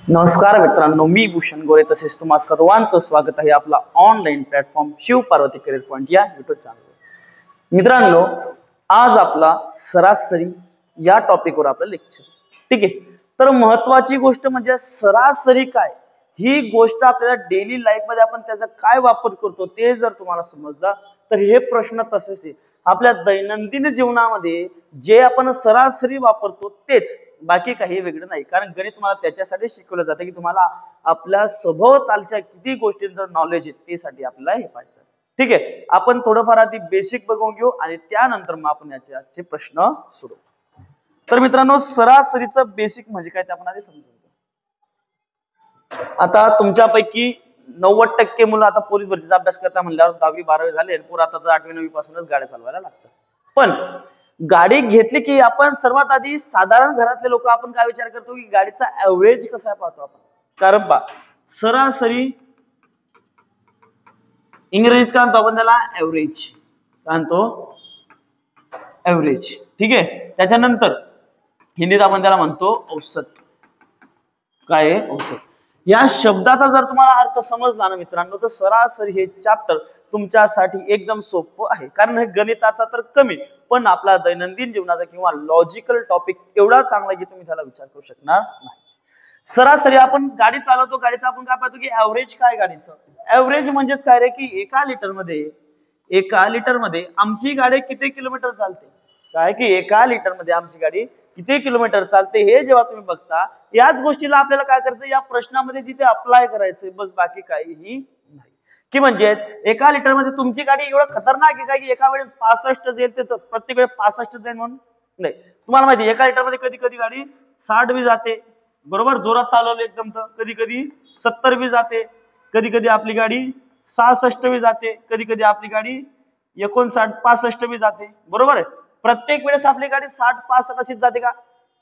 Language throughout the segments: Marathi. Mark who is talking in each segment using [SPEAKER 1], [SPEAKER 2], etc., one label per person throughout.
[SPEAKER 1] नमस्कार मित्रांनो, मी भूषण गोरे तसेच तुम्हा सर्वांचं स्वागत आहे आपला online platform Shiv Parvati career point या युट्यूब चॅनलवर। मित्रांनो, आज आपला सरासरी या टॉपिकवर आपलं लेक्चर, ठीक आहे। तर महत्वाची गोष्ट म्हणजे सरासरी काय, ही गोष्ट आपल्याला डेली लाईफ मध्ये आपण त्याचा काय वापर करतो ते जर तुम्हाला समजलं तर हे प्रश्न तसेच आहे। आपल्या दैनंदिन जीवनामध्ये जे आपण सरासरी वापरतो तेच, बाकी काही वेगळं नाही। कारण गणित तुम्हाला त्याच्यासाठी शिकवलं जातं की तुम्हाला आपल्या सभोवतालच्या किती गोष्टींचं नॉलेज आहे ते साठी आपल्याला हे पाहिजे, ठीक आहे। आपण थोडंफार आधी बेसिक बघून घेऊ आणि त्यानंतर मग आपण याचे आजचे प्रश्न सोडवू। तर मित्रांनो, सरासरीचं बेसिक म्हणजे काय ते आपण आधी समजून घेऊ। आता तुमच्यापैकी 90% मुलं आता पोलीस भरतीचा अभ्यास करता म्हणल्यावर 10वी 12वी झाले, पुढे आता 8वी 9वी पासूनच गाड्या चालवायला लागतात। पण गाडी घेतली की आपण सर्वात आधी साधारण घरातले लोक आपण काय विचार करतो की गाडीचा ऍव्हरेज कसा पाहतो आपण। कारण पहा, सरासरी इंग्रजीत काय म्हणतो आपण त्याला, ऍव्हरेज काय म्हणतो, ऍव्हरेज, ठीक आहे। त्याच्यानंतर हिंदीत आपण त्याला म्हणतो औसत। काय आहे औसत। या शब्दाचा जर तुम्हाला अर्थ समजला ना मित्रांनो, तर सरासरी हे चॅप्टर तुमच्यासाठी एकदम सोपं आहे। कारण हे गणिताचा तर कमी, पण आपला दैनंदिन जीवनाचा किंवा लॉजिकल टॉपिक एवढा चांगला की तुम्ही त्याला विचार करू शकणार नाही। सरासरी आपण गाडी चालवतो, गाडीचा आपण काय पाहतो की ऍव्हरेज काय गाडीचं। ऍव्हरेज म्हणजेच काय रे की एका लिटर मध्ये आमची गाडी किती किलोमीटर चालते, काय की एका लिटर मध्ये आमची गाडी किती किलोमीटर चालते हे जेव्हा तुम्ही बघता, याच गोष्टीला आपल्याला काय करायचं या प्रश्नामध्ये जिथे अप्लाय करायचंय, बस बाकी काहीही नाही। की म्हणजेच एका लिटर मध्ये तुमची गाडी एवढं खतरनाक आहे काय की एका वेळेस 65 जाईल, ते प्रत्येक वेळेस 65 जाईल म्हणून नाही। तुम्हाला माहिती एका लिटर मध्ये कधी कधी गाडी 60 बी जाते, बरोबर, जोरात चालवली एकदम, तर कधी कधी 70 बी जाते, कधी कधी आपली गाडी 66 बी जाते, कधी कधी आपली गाडी 59 65 बी जाते, बरोबर आहे। प्रत्येक वेळेस आपली गाडी 60 65 अशीच जाते का?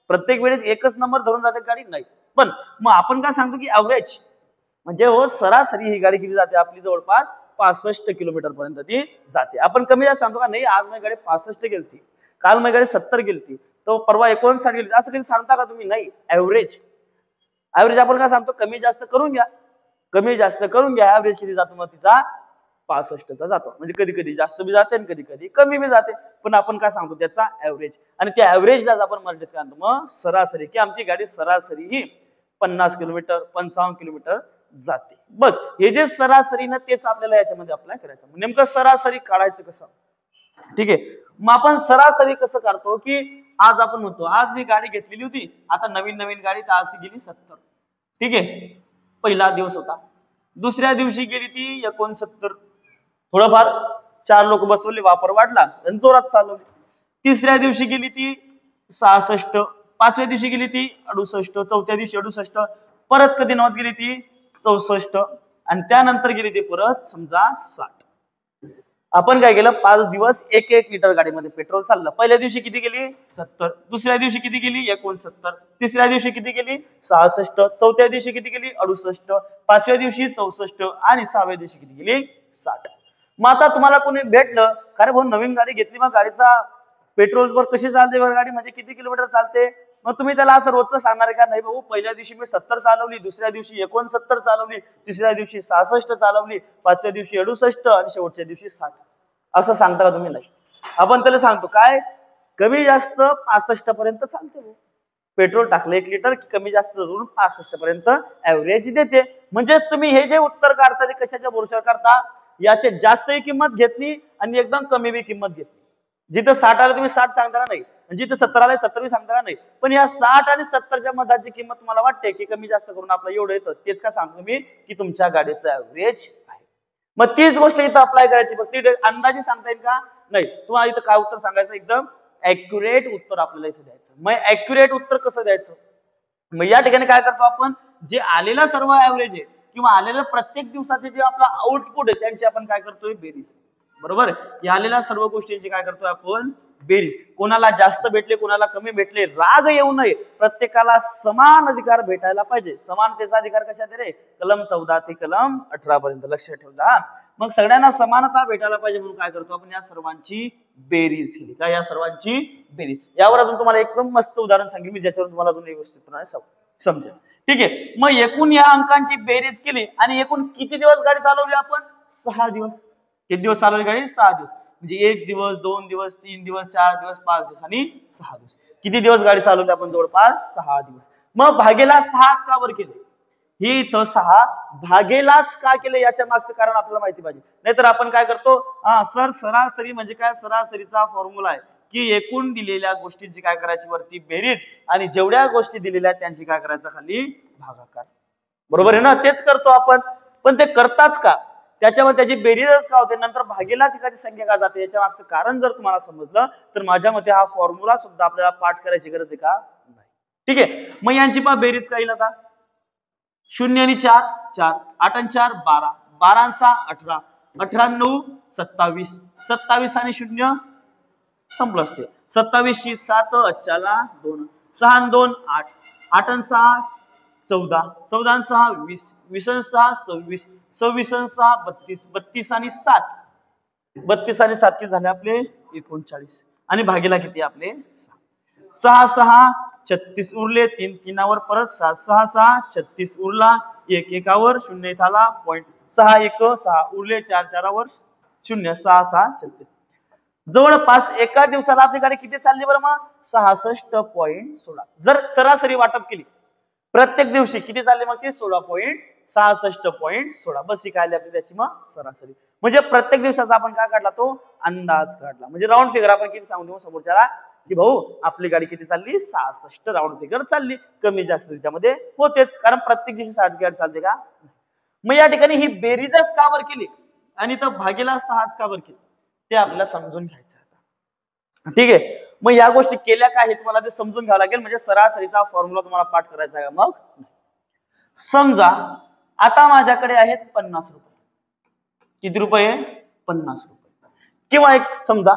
[SPEAKER 1] प्रत्येक वेळेस एकच नंबर धरून जाते गाडी नाही। पण मग आपण काय सांगतो की ऍव्हरेज म्हणजे हो सरासरी ही गाडी किती जाते आपली, जवळपास 65 किलोमीटर पर्यंत ती जाते। आपण कमी जास्त सांगतो का, नाही आज माझी गाडी 65 गेलती, काल माझी गाडी 70 गेलती, तो परवा 59 गेली, असं कधी सांगता का तुम्ही? नाही। ऍव्हरेज आपण काय सांगतो, कमी जास्त करून घ्या, कमी जास्त करून घ्या, ऍव्हरेज किती जातो मग तिचा 65 जातो। म्हणजे कधी कधी जास्त बी जाते आणि कधी कधी कमी बी जाते, पण आपण काय सांगतो त्याचा ऍव्हरेज। आणि त्या ऍव्हरेजलाच आपण मराठीत काय म्हणतो मग सरासरी, की आमची गाडी सरासरी ही 50 किलोमीटर 55 किलोमीटर जाते। बस हे जे सरासरी ना तेच आपल्याला याच्यामध्ये अप्लाय करायचं। नेमकं सरासरी काढायचं कसं, ठीक आहे। मग आपण सरासरी कसं काढतो की आज आपण म्हणतो आज मी गाडी घेतलेली होती, आता नवीन गाडी, तर आज ती गेली 70, ठीक आहे, पहिला दिवस होता। दुसऱ्या दिवशी गेली ती 69, थोडंफार 4 लोक बसवले, वापर वाढला आणि जोरात चालवली। तिसऱ्या दिवशी गेली ती 66, पाचव्या दिवशी गेली ती 68, चौथ्या दिवशी 68, परत कधी नव्हत गेली ती 64, आणि त्यानंतर गेली ती परत समजा 60। आपण काय केलं, 5 दिवस 1 लिटर गाडीमध्ये पेट्रोल चाललं। पहिल्या दिवशी किती गेली 70, दुसऱ्या दिवशी किती गेली 69, तिसऱ्या दिवशी किती गेली 66, चौथ्या दिवशी किती गेली 68, पाचव्या दिवशी 64 आणि 6व्या दिवशी किती गेली 60। मग आता तुम्हाला कोणी भेटलं, अरे भाऊ नवीन गाडी घेतली, मग गाडीचा पेट्रोलवर कशी चालते बरं गाडी, म्हणजे किती किलोमीटर चालते, मग तुम्ही त्याला असं रोजचं सांगणार आहे का? नाही भाऊ, पहिल्या दिवशी मी 70 चालवली, दुसऱ्या दिवशी 69 चालवली, तिसऱ्या दिवशी 66 चालवली, पाचव्या दिवशी 68 आणि शेवटच्या दिवशी 60, असं सांगता का तुम्ही? नाही। आपण त्याला सांगतो काय, कमी जास्त 65 पर्यंत चालते भाऊ, पेट्रोल टाकलं 1 लिटर कमी जास्त धरून 65 पर्यंत ऍव्हरेज देते। म्हणजे तुम्ही हे जे उत्तर काढता ते कशाच्या भरोशावर काढता, याचे जास्तही किंमत घेतली आणि एकदम कमी बी किंमत घेतली। जिथं 60 आलं तुम्ही 60 सांगता का? नाही। जिथं 70 आलं 70 बी सांगता का? नाही। पण या 60 आणि 70च्या मधाची किंमत तुम्हाला वाटते की कमी जास्त करून आपलं एवढं येतं, तेच का सांगतो मी की तुमच्या गाडीचं ऍव्हरेज आहे। मग तीच गोष्ट इथं अप्लाय करायची, फक्त अंदाजे सांगता येईल का? नाही। तुम्हाला इथं काय उत्तर सांगायचं, एकदम ऍक्युरेट उत्तर आपल्याला इथं द्यायचं। मग ऍक्युरेट उत्तर कसं द्यायचं, मग या ठिकाणी काय करतो आपण, जे आलेला सर्व ऍव्हरेज आहे किंवा आलेलं प्रत्येक दिवसाचे जे आपला आउटपुट आहे त्यांची आपण काय करतोय बेरीज, बरोबर आहे। आलेल्या सर्व गोष्टींची काय करतोय आपण बेरीज, कोणाला जास्त भेटले कोणाला कमी भेटले राग येऊ नये, प्रत्येकाला समान अधिकार भेटायला पाहिजे। समानतेचा अधिकार कशात रे, कलम 14 ते कलम 18 पर्यंत, लक्ष ठेवा। मग सगळ्यांना समानता भेटायला पाहिजे म्हणून काय करतो आपण, या सर्वांची बेरीज केली का, या सर्वांची बेरीज। यावर अजून तुम्हाला एकदम मस्त उदाहरण सांगेल मी, ज्याच्यावर तुम्हाला अजून व्यवस्थितपणे समजेल। ठीक आहे, मग एकूण या अंकांची बेरीज केली आणि एकूण किती दिवस गाडी चालवली आपण? 6 दिवस. किती दिवस चालवली गाडी? 6 दिवस. म्हणजे 1 दिवस, 2 दिवस, 3 दिवस, 4 दिवस, 5 दिवस आणि 6 दिवस. किती दिवस गाडी चालवली आपण? जवळपास 6 दिवस. मग भागेला 6च का बरं केले? ही इथं 6 भागेलाच का केले याच्या मागचं कारण आपल्याला माहिती पाहिजे. नाहीतर आपण काय करतो, सर सरासरी म्हणजे काय? सरासरीचा फॉर्म्युला आहे की एकूण दिलेल्या गोष्टींची काय करायची वरती बेरीज आणि जेवढ्या गोष्टी दिलेल्या त्यांची काय करायचं खाली भागाकार. बरोबर आहे ना? तेच करतो आपण. पण ते करताच का? त्याच्यामध्ये त्याची बेरीजच का होते, नंतर भागेलाच एखादी संख्या का जाते, याच्या मागचं कारण जर तुम्हाला समजलं तर माझ्या मते हा फॉर्म्युला सुद्धा आपल्याला पाठ करायची गरज आहे का? नाही. ठीक आहे, मग यांची पहा बेरीज काय येईल आता? 0 आणि 4 4, 8 आणि 4 12, 12 आणि 6 18, 18 आणि 9 27, 27 आणि 0 संपलं असते. 27 7 अच्छाला 2, 6 आणि 2 8, 8 आणि 6 14, 14 आणि 6 20, 20 आणि 6 26, 26 आणि 6 32, 32 आणि 7, 32 आणि 7 किती झाले आपले? 39. आणि भागीला किती आपले? 6 6 36 उरले, 3 3वर परत 7 6 6 36 उरला, 1 1वर 0 इथं आला पॉइंट, 6 1 6 उरले, 4 4वर 0 6 6 36. जवळपास एका दिवसाला आपली गाडी किती चालली बरं मग? 66.16. जर सरासरी वाटप केली प्रत्येक दिवशी किती चालली मग ती? 16.66.16. बस ही काय आली आपली त्याची मग सरासरी. म्हणजे प्रत्येक दिवसाचा आपण काय काढला? तो अंदाज काढला. म्हणजे राऊंड फिगर आपण किती सांगू देऊ समोरच्याला की भाऊ आपली गाडी किती चालली? 66 राऊंड फिगर चालली. कमी जास्त त्याच्यामध्ये होतेच, कारण प्रत्येक दिवशी 60 गाडी चालते का? मग या ठिकाणी ही बेरीजच का बरं केली आणि तर भागीला 6च का बरं केली ते आपल्याला समजून घ्यायचं आता. ठीक आहे, मग या गोष्टी केल्या का हे तुम्हाला ते समजून घ्यावं लागेल. म्हणजे सरासरीचा फॉर्म्युला तुम्हाला पाठ करायचा आहे. मग समजा आता माझ्याकडे आहेत 50 रुपये. किती रुपये? 50 रुपये. किंवा एक समजा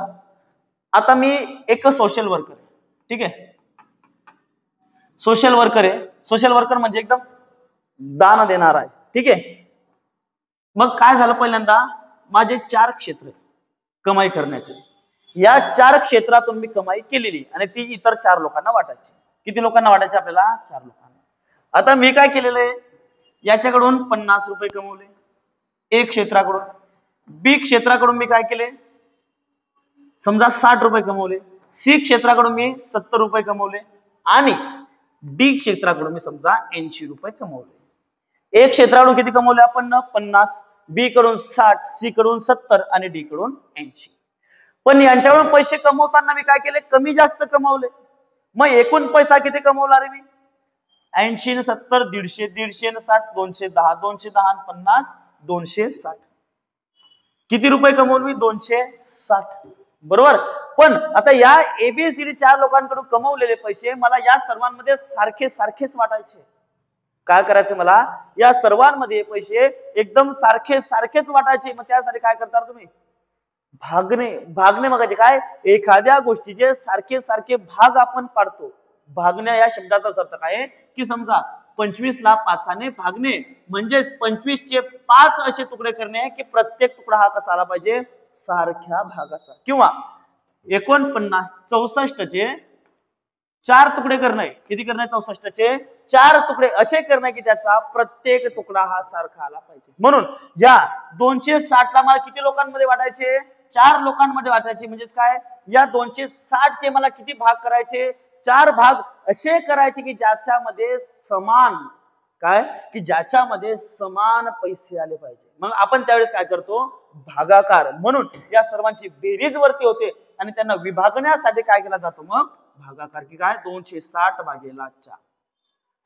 [SPEAKER 1] आता मी एक सोशल वर्कर आहे. ठीक आहे, सोशल वर्कर आहे. सोशल वर्कर म्हणजे एकदम दान देणार आहे. ठीक आहे, मग काय झालं? पहिल्यांदा माझे 4 क्षेत्र कमाई करण्याचे. या 4 क्षेत्रातून मी कमाई केलेली आणि ती इतर 4 लोकांना वाटायची. किती लोकांना वाटायची आपल्याला? 4 लोकांना. आता मी काय केलेलं आहे? याच्याकडून 50 रुपये कमवले ए क्षेत्राकडून. बी क्षेत्राकडून मी काय केले? समजा 60 रुपये कमवले. सी क्षेत्राकडून मी 70 रुपये कमवले आणि डी क्षेत्राकडून मी समजा 80 रुपये कमवले. ए क्षेत्राकडून किती कमवले आपण? 50, बी कडून 60, सी कडून 70 आणि डी कडून 80. पण यांच्याकडून पैसे कमवताना मी काय केले? कमी जास्त कमवले. मग एकूण पैसा किती कमवला रे मी? 80 ने 70 150, 150 ने 60 210, 210 ने 50 260. किती रुपये कमवले मी? 260. बरोबर. पण आता या एबीसीडी 4 लोकांकडून कमवलेले पैसे मला या सर्वांमध्ये सारखे सारखेच वाटायचे. काय करायचं मला? या सर्वांमध्ये पैसे एकदम सारखे सारखेच वाटायचे. मग त्यासाठी काय करता तुम्ही? भागणे. भागणे म्हणजे काय? एखाद्या गोष्टीचे सारखे सारखे भाग आपण पाडतो. भागण्या या शब्दाचा अर्थ काय आहे की समजा 25 ला 5 ने भागणे म्हणजेच 25 चे 5 असे तुकडे करणे की प्रत्येक तुकडा हा कसा आला पाहिजे? सारख्या भागाचा. किंवा 49 64 चे 4 तुकडे करणे. किती करणे? 64 चे 4 तुकडे असे करणे की त्याचा प्रत्येक तुकडा हा सारखा आला पाहिजे. म्हणून या 260 ला मला किती लोकांमध्ये वाटायचे? 4 लोकांमध्ये वाटायचे. म्हणजे काय? या 260 चे मला किती भाग करायचे? 4 भाग असे करायचे की ज्याच्यामध्ये समान काय? की ज्याच्यामध्ये समान पैसे आले पाहिजे. मग आपण त्यावेळेस काय करतो? भागाकार. म्हणून या सर्वांची बेरीज वरती होते आणि त्यांना विभागण्यासाठी काय केला जातो? मग भागाकार. की काय? 260 भागेला 4.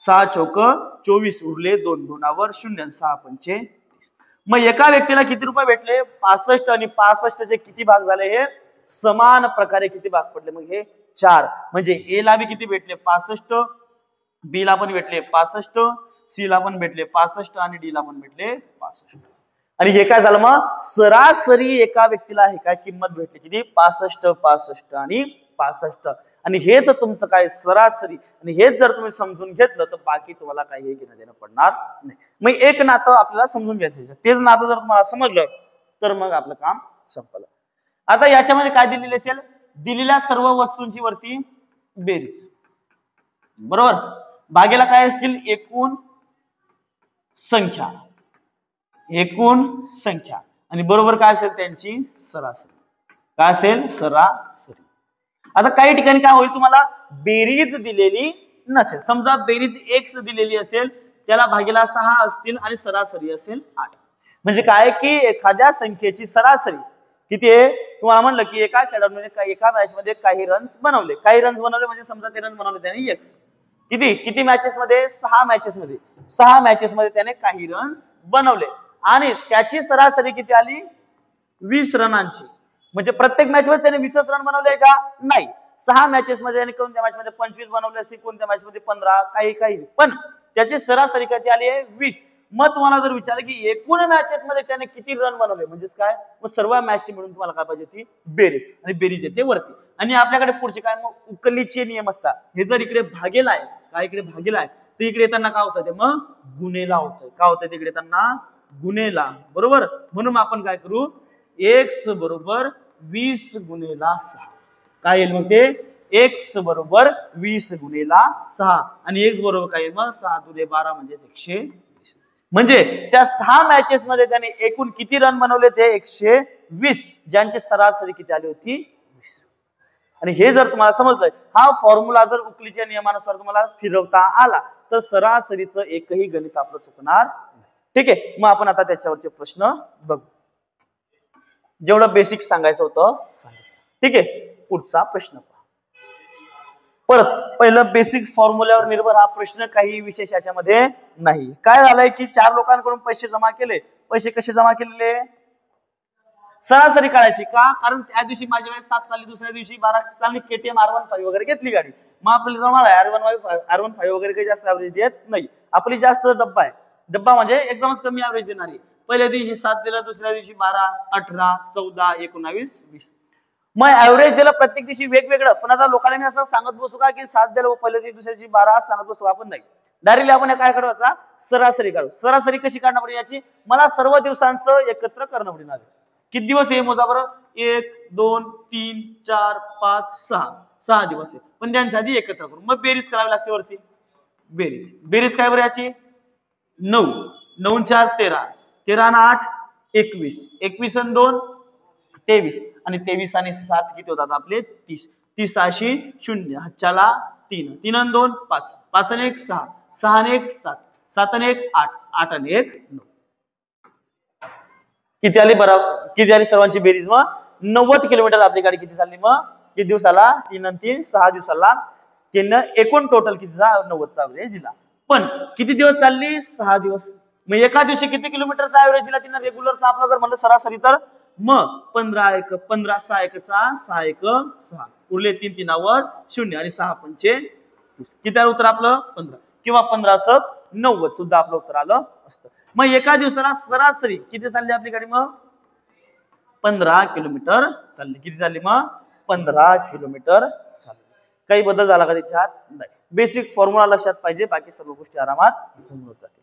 [SPEAKER 1] 6 चौक 24 उरले 2 2वर 0 6 पंचे. मग एका व्यक्तीला किती रुपये भेटले? 65 आणि 65 चे किती भाग झाले? हे समान प्रकारे किती भाग पडले? मग हे 4. म्हणजे ए ला बी किती भेटले? 65, बी ला पण भेटले 65, सी ला पण भेटले 65 आणि डी ला पण भेटले 65. आणि हे काय झालं? मग सरासरी एका व्यक्तीला हे काय किंमत भेटली? किती? 65 65 आणि 65. आणि हेच तुमचं काय? सरासरी. आणि हेच जर तुम्ही समजून घेतलं तर बाकी तुम्हाला काही घेणं देणं पडणार नाही. मग एक नातं आपल्याला समजून घ्यायचं. तेच नातं जर तुम्हाला समजलं तर मग आपलं काम संपलं. आता याच्यामध्ये काय दिलेले असेल? दिलेल्या सर्व वस्तूंची वरती बेरीज. बरोबर. भागेला काय असतील एकूण संख्या, एकूण संख्या आणि बरोबर काय असेल त्यांची सरासरी, काय असेल सरासरी. आता काही ठिकाणी काय होईल तुम्हाला बेरीज दिलेली नसेल, समजा बेरीज x दिलेली असेल त्याला भागेला 6 असतील आणि सरासरी असेल 8. म्हणजे काय की एखाद्या संख्येची सरासरी किती आहे तुम्हाला म्हणलं की एका खेळाडूने एका मॅच मध्ये काही रन्स बनवले, काही रन्स बनवले म्हणजे समजा ते रन बनवले त्याने x. किती किती मॅचेस मध्ये 6 मॅचेस मध्ये, 6 मॅचेस मध्ये त्याने काही रन्स बनवले आणि त्याची सरासरी किती आली 20 रनांची. म्हणजे प्रत्येक मॅच मध्ये त्याने 20 रन बनवले का नाही, 6 मॅचेस मध्ये आणि कोणत्या मॅच मध्ये 25 बनवले असतील, कोणत्या मॅच मध्ये 15, काही काही, पण त्याची सरासरी किती आली आहे 20. मग तुम्हाला जर विचारलं की एकूण मॅचेस मध्ये त्याने किती रन बनवले म्हणजेच काय, मग सर्व मॅचची मिळून तुम्हाला काय पाहिजे ती बेरीज, आणि बेरीज येते वरती. आणि आपल्याकडे पुढचे काय मग उकलीचे नियम असतात. हे जर इकडे भागेला आहे, काय इकडे भागेला आहे तर इकडे येताना काय होतं ते मग गुणेला होतं, काय होतं तिकडे येताना गुणेला, बरोबर. म्हणून आपण काय करू x बरोबर 20 गुणेला 6, काय येईल मग ते x बरोबर 20 गुणेला 6 आणि x बरोबर काय येईल मग 6 दुणे 12 म्हणजे 120. म्हणजे त्या 6 मॅचेस मध्ये त्याने एकूण किती रन बनवले ते 120, ज्यांची सरासरी किती आली होती 20. आणि हे जर तुम्हाला समजलं, हा फॉर्म्युला जर उकलीच्या नियमानुसार तुम्हाला फिरवता आला तर सरासरीचं एकही गणित आपलं चुकणार नाही. ठीक आहे, मग आपण आता त्याच्यावरचे प्रश्न बघू. जेवढं बेसिक सांगायचं होतं सांगितलं. ठीक आहे, पुढचा प्रश्न पहा. परत पहिलं बेसिक फॉर्म्युल्यावर निर्भर हा प्रश्न, काही विशेष याच्यामध्ये नाही. काय झालंय की 4 लोकांकडून पैसे जमा केले, पैसे कसे जमा केलेले सरासरी काढायची का, कारण त्या दिवशी माझ्या वेळेस 7 चालली, दुसऱ्या दिवशी 12 चालली, KTM R15 वगैरे घेतली गाडी, मग आपल्याला जमा R15 वगैरे काही जास्त ऍव्हरेज देत नाही, आपली जास्त डब्बा आहे, डब्बा म्हणजे एकदमच कमी ऍव्हरेज देणारी. पहिल्या दिवशी 7 दिलं, दुसऱ्या दिवशी 12, 18, 14, 19, 20. मग ऍव्हरेज दिलं प्रत्येक दिवशी वेगवेगळं. पण आता लोकांना मी असं सांगत बसू का की 7 दिलं पहिल्या दिवशी दुसऱ्या दिवशी 12 सांगत बसू, आपण नाही. डायरेक्टली आपण काय काढायचा सरासरी काढू. सरासरी कशी काढणार पडेल याची, मला सर्व दिवसांचं एकत्र करणं पडेल. किती दिवस आहे मोजा बरं, 1, 2, 3, 4, 5, 6, 6 दिवस आहे, पण त्यांच्या आधी एकत्र करू. मग बेरीज करावी लागते वरती, बेरीज. बेरीज काय बरं याची 9, 9 4 13, 13 आणि 8 21, 21 आणि 2 23 आणि 23 आणि 7 किती होतात आपले 30, 30 6 0, हातच्याला 3, 3 आणि 2 5, 5 आणि 1 6, 6 आणि 1 7, 7 आणि 1 8, 8 आणि 1 9. किती आली बरोबर, किती आली सर्वांची बेरीज मग 90 किलोमीटर आपली गाडी किती चालली मग, किती दिवसाला 3 आणि 3 6 दिवसाला, तिनं एकूण टोटल कितीचा 90चा ऍव्हरेज दिला. पण किती दिवस चालली 6 दिवस, मग एका दिवशी किती किलोमीटरचा ऍव्हरेज दिला तिनं रेग्युलरचा आपला जर म्हणलं सरासरी तर मग 15 1 15 6 1 6 6 1 6 उरले 3 3 वर 0 आणि 6 पंचे 30, किती आलं उत्तर आपलं 15 किंवा 15 7 90 सुद्धा आपलं उत्तर आलं असतं. मग एका दिवसाला सरासरी किती चालली आपली गाडी मग 15 किलोमीटर चालली. किती चालली मग 15 किलोमीटर चालली. काही बदल झाला का त्याच्यात नाही. बेसिक फॉर्म्युला लक्षात पाहिजे, बाकी सर्व गोष्टी आरामात समजून जातील.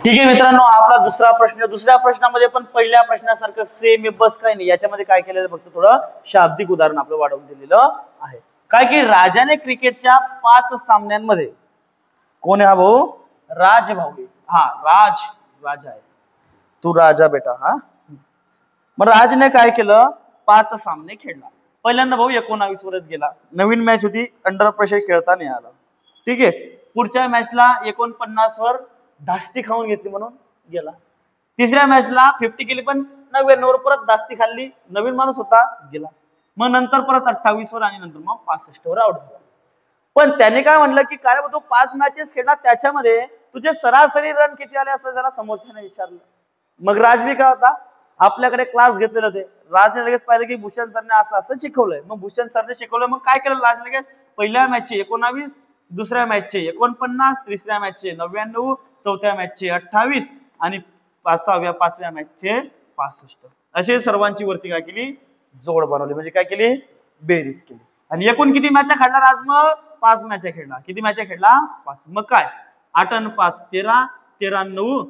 [SPEAKER 1] ठीक आहे मित्रांनो, आपला दुसरा प्रश्न. दुसऱ्या प्रश्नामध्ये पण पहिल्या प्रश्नासारखं सेम आहे, बस काही नाही. याच्यामध्ये काय केलेलं फक्त थोडं शाब्दिक उदाहरण आपलं वाढवून दिलेलं आहे. काय की राजाने क्रिकेटच्या 5 सामन्यांमध्ये, कोण आहे हा भाऊ राजभाऊ, हा राजा आहे, तू राजा बेटा. हा मग राजने काय केलं 5 सामने खेळला. पहिल्यांदा भाऊ 19 वरच गेला, नवीन मॅच होती, अंडर प्रेशर खेळता नाही आला. ठीक आहे, पुढच्या मॅचला 49 वर धास्ती खाऊन घेतली म्हणून गेला. तिसऱ्या मॅचला 50 केली पण 99 वर परत धास्ती खाल्ली, नवीन माणूस होता गेला. मग नंतर परत 28 वर आणि नंतर मग 65 वर आउट झाला. पण त्याने काय म्हणलं की काय तू 5 मॅचेस खेळला, त्याच्यामध्ये तुझे सरासरी रन किती आले असं जरा समोरच्याने विचारलं. मग राजबी काय होता, आपल्याकडे क्लास घेतलेले होते, राजने लगेच पाहिलं की भूषण सरने असं असं शिकवलंय. मग भूषण सरने शिकवलं, मग काय केलं राजने लगेच पहिल्या मॅचचे 19, दुसऱ्या मॅचचे 49, तिसऱ्या मॅचचे 99, चौथ्या मॅचचे 28 आणि 5व्या मॅचचे 65, असे सर्वांची वरती काय केली जोड बनवली, म्हणजे काय केली बेरीज केली. आणि एकूण किती मॅच खेळला राज मग 5 मॅच खेळला. किती मॅच खेळला 5. मग काय 8 आणि 5 13, 13 आणि 9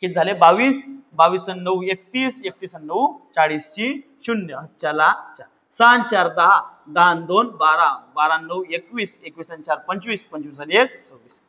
[SPEAKER 1] किती झाले 22, 22 आणि 9 31, 31 आणि 9 40 ची 0 चला 4. 6 आणि 4 10, 10 आणि 2 12, 12 आणि 9 21, 21 आणि 4 25, 25 आणि 1 26.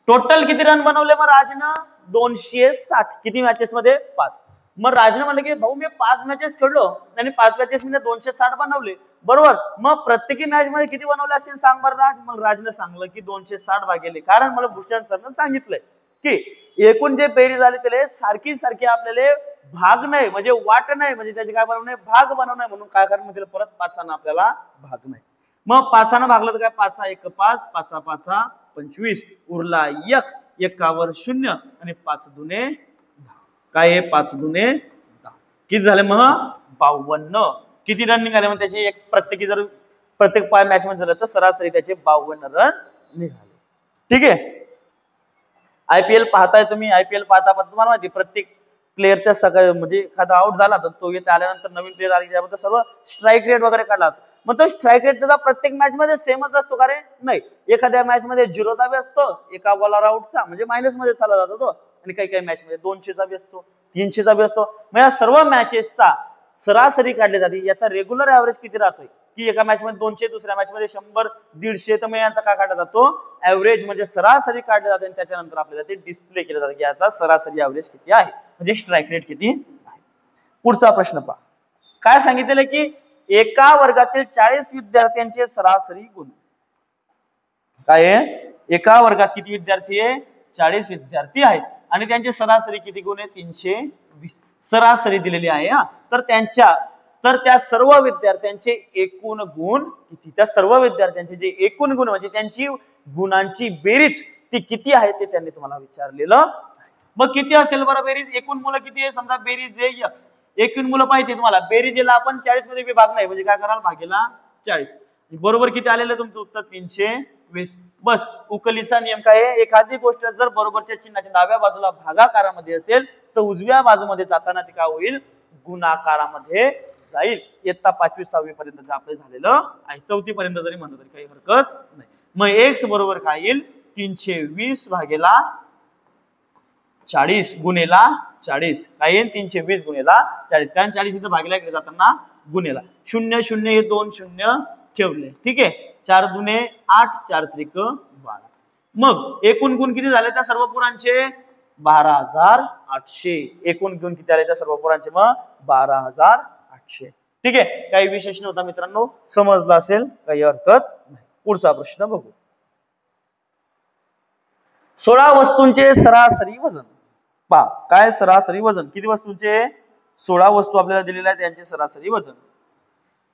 [SPEAKER 1] टोटल किती रन बनवले मग राजनं? 260. किती मॅचेस मध्ये? 5. मग राजनं म्हणलं की भाऊ मी 5 मॅचेस खेळलो आणि 5 मॅचेस मध्ये 260 बनवले, बरोबर. मग प्रत्येकी मॅच मध्ये किती बनवले असेल सांग बरं राज. मग राजनं सांगलं की 260 भागिले, कारण मला भूषण सरनं सांगितलंय की एकूण जे बेरीज आले त्याला सारखी सारखी आपल्याला भाग नाही म्हणजे वाट नाही, म्हणजे त्याचे काय बनवणे? भाग बनवणे. म्हणून काय करायला म्हणजे परत 5 आपल्याला भाग नाही. मग 5 भागलं तर काय? 5 1 5, 5 5 25, उरला 1, 1 वर 0 आणि 5 दुने 10. काय आहे? 5 दुने 10. किती झाले मग? 52. किती रन निघाले मग त्याचे? एक प्रत्येकी जर प्रत्येक 5 मॅच मध्ये झालं तर सरासरी त्याचे 52 रन निघाले. ठीक आहे. आयपीएल पाहताय तुम्ही, आयपीएल पाहता तुम्हाला माहिती प्रत्येक प्लेअरच्या सगळं म्हणजे एखादा आउट झाला तर तो येते आल्यानंतर नवीन प्लेअर आली त्याबद्दल सर्व स्ट्राईक रेट वगैरे काढला. मग तो स्ट्राईक रेट त्याचा प्रत्येक मॅच मध्ये सेमच असतो का रे? नाही. एखाद्या मॅच मध्ये 0चा बी असतो, एका बॉलर आउटचा म्हणजे मायनस मध्ये चालला जातो तो, आणि काही काही मॅच मध्ये 200चा बी असतो, 300चा बी असतो. मग या सर्व मॅचेसचा सरासरी काढली जाते. याचा रेग्युलर ऍव्हरेज किती राहतोय? की एका मॅच मध्ये 200, दुसऱ्या मॅच मध्ये 100, 150, तर मग यांचा काय काढला जातो? ऍव्हरेज म्हणजे सरासरी काढले जाते आणि त्याच्यानंतर आपल्याला ते डिस्प्ले केलं जातं की याचा सरासरी ऍव्हरेज किती आहे, म्हणजे स्ट्राईक रेट किती आहे. पुढचा प्रश्न पहा. काय सांगितलेलं की एका वर्गातील 40 विद्यार्थ्यांचे सरासरी गुण. काय आहे? एका वर्गात किती विद्यार्थी आहे? 40 विद्यार्थी आहेत आणि त्यांचे सरासरी किती गुण आहे? 320 सरासरी दिलेली आहे. तर त्या सर्व विद्यार्थ्यांचे एकूण गुण किती? त्या सर्व विद्यार्थ्यांचे जे एकूण गुण म्हणजे त्यांची गुणांची बेरीज ती किती आहे ते त्यांनी तुम्हाला विचारलेलं. मग किती असेल बरं बेरीज? एकूण मुलं किती आहे? समजा बेरीज आहे x, एकूण मुलं पाहिजे तुम्हाला. बेरीजला आपण 40 मध्ये विभाग नाही म्हणजे काय कराल? भागेला 40. बरोबर किती आलेलं तुमचं उत्तर? 320. बस उकलीचा नियम काय आहे? एखादी गोष्ट जर बरोबरच्या चिन्हाच्या डाव्या बाजूला भागाकारामध्ये असेल तर उजव्या बाजूमध्ये जाताना ती काय होईल? गुणाकारामध्ये जाईल. इयत्ता 5वी 6वी पर्यंत आपलं झालेलं आहे. 4थी पर्यंत जरी म्हणलं तरी काही हरकत नाही. मग x बरोबर काय येईल? 320 भागेला 40 गुणेला 40. काय येईल? 320 गुणेला 40, कारण 40 इथं भागीला इकडे जाताना गुणेला 0 0 हे 2 0 ठेवले. ठीक आहे. 4 दुने 8, 4 त्रिक 12. मग एकूण गुण किती झाले त्या सर्व पुरांचे? 12,800. एकूण गुण किती आले त्या सर्व पुरांचे? मग 12,800. ठीक आहे. काही विशेष नव्हता मित्रांनो, समजलं असेल, काही हरकत नाही. पुढचा प्रश्न बघू. 16 वस्तूंचे सरासरी वजन. पहा काय सरासरी वजन किती वस्तूंचे? 16 वस्तू आपल्याला दिलेल्या आहेत, त्यांचे सरासरी वजन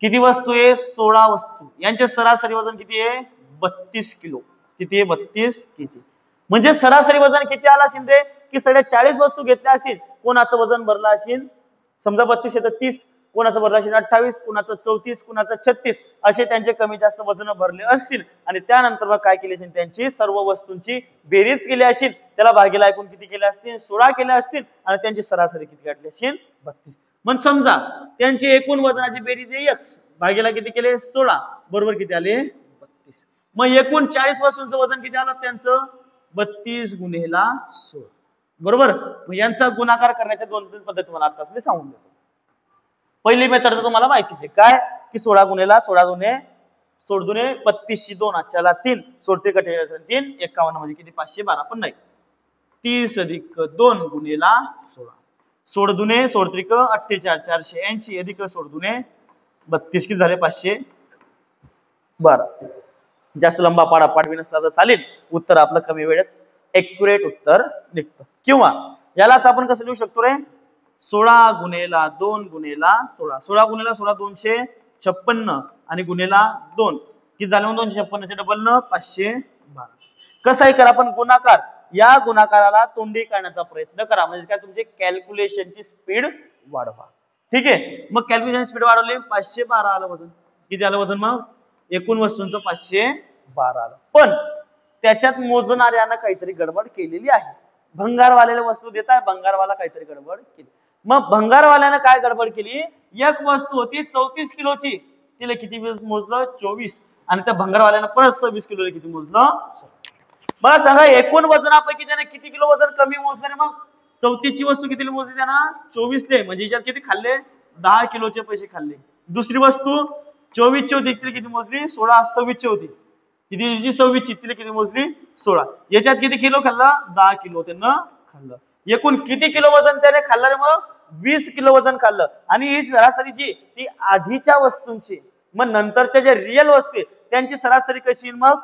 [SPEAKER 1] किती वस्तू आहे? 16 वस्तू. यांचे सरासरी वजन किती आहे? 32 किलो. किती आहे? 32 केजी. म्हणजे सरासरी वजन किती आला असेल रे? की 40 वस्तू घेतल्या असतील, कोणाचं वजन भरलं असेल समजा 32 आहे तर 30, कोणाचं भरलं असेल 28, कोणाचं 34, कोणाचं 36, असे त्यांचे कमी जास्त वजन भरले असतील आणि त्यानंतर मग काय केले असेल? त्यांची सर्व वस्तूंची बेरीज केली असेल, त्याला भागीला एकूण किती केले असतील? 16 केले असतील आणि त्यांची सरासरी किती काढली असेल? 32. मग समजा त्यांची एकूण वजनाची बेरीज आहे x, भागीला किती केले? 16, बरोबर किती आले? 32. मग एकूण 40 वस्तूंचं वजन किती आलं त्यांचं? 32 गुणेला 16, बरोबर. मग यांचा गुणाकार करण्याच्या 2-3 पद्धती तुम्हाला आताच मी सांगून देतो. पहिली मेथड तर तुम्हाला माहिती आहे काय, की 16 गुणेला 16 दुने 16 दुने 32, 2 आजच्याला 3, 16 3 51 म्हणजे किती? 512. पण नाही, 30 अधिक 2 गुणेला 16, 16 दुने 16 त्रिक 48, 480 अधिक 16 दुने 32 किती झाले? 512. जास्त लंबा पाडवी नसला तर चालेल, उत्तर आपलं कमी वेळेत एक्युरेट उत्तर निघतं. किंवा यालाच आपण कसं लिहू शकतो रे? 16 गुणेला 2 गुणेला 16, 16 गुणेला 16 256 आणि गुणेला 2 किती झाले? 256 चे डबल न 512. कसं आहे? करा आपण गुणाकार, या गुणाकाराला तोंडी काढण्याचा प्रयत्न करा, म्हणजे काय तुमची कॅल्क्युलेशनची स्पीड वाढवा. ठीक आहे. मग कॅल्क्युलेशन स्पीड वाढवली, 512 आलं वजन. किती आलं वजन? मग एकूण वस्तूंचं 512 आलं. पण त्याच्यात मोजणाऱ्यानं काहीतरी गडबड केलेली आहे. भंगारवाल्याला वस्तू देताय, भंगारवाला काहीतरी गडबड केली. मग भंगारवाल्यानं काय गडबड केली? एक वस्तू होती 34 किलोची, तिला किती मोजलं? 24, आणि त्या भंगारवाल्यानं परत 26 किलो किती मोजलं? मला सांगा एकूण वजनापैकी त्याने किती किलो वजन कमी मोजलं? मग 34 ची वस्तू किती मोजली त्यानं? 24 ले, म्हणजे याच्यात किती खाल्ले? 10 किलोचे पैसे खाल्ले. दुसरी वस्तू 24 ची होती, तिला किती मोजली? 16. 26 ची होती, किती? 26 ची, तिला किती मोजली? 16. याच्यात किती किलो खाल्लं? 10 किलो त्यानं खाल्लं. एकूण किती किलो वजन त्याने खाल्लं रे? मग 20 किलो वजन खाल्लं. आणि ही सरासरी जी ती आधीच्या वस्तूंची, मग नंतरच्या ज्या रिअल वस्तू त्यांची सरासरी कशी? मग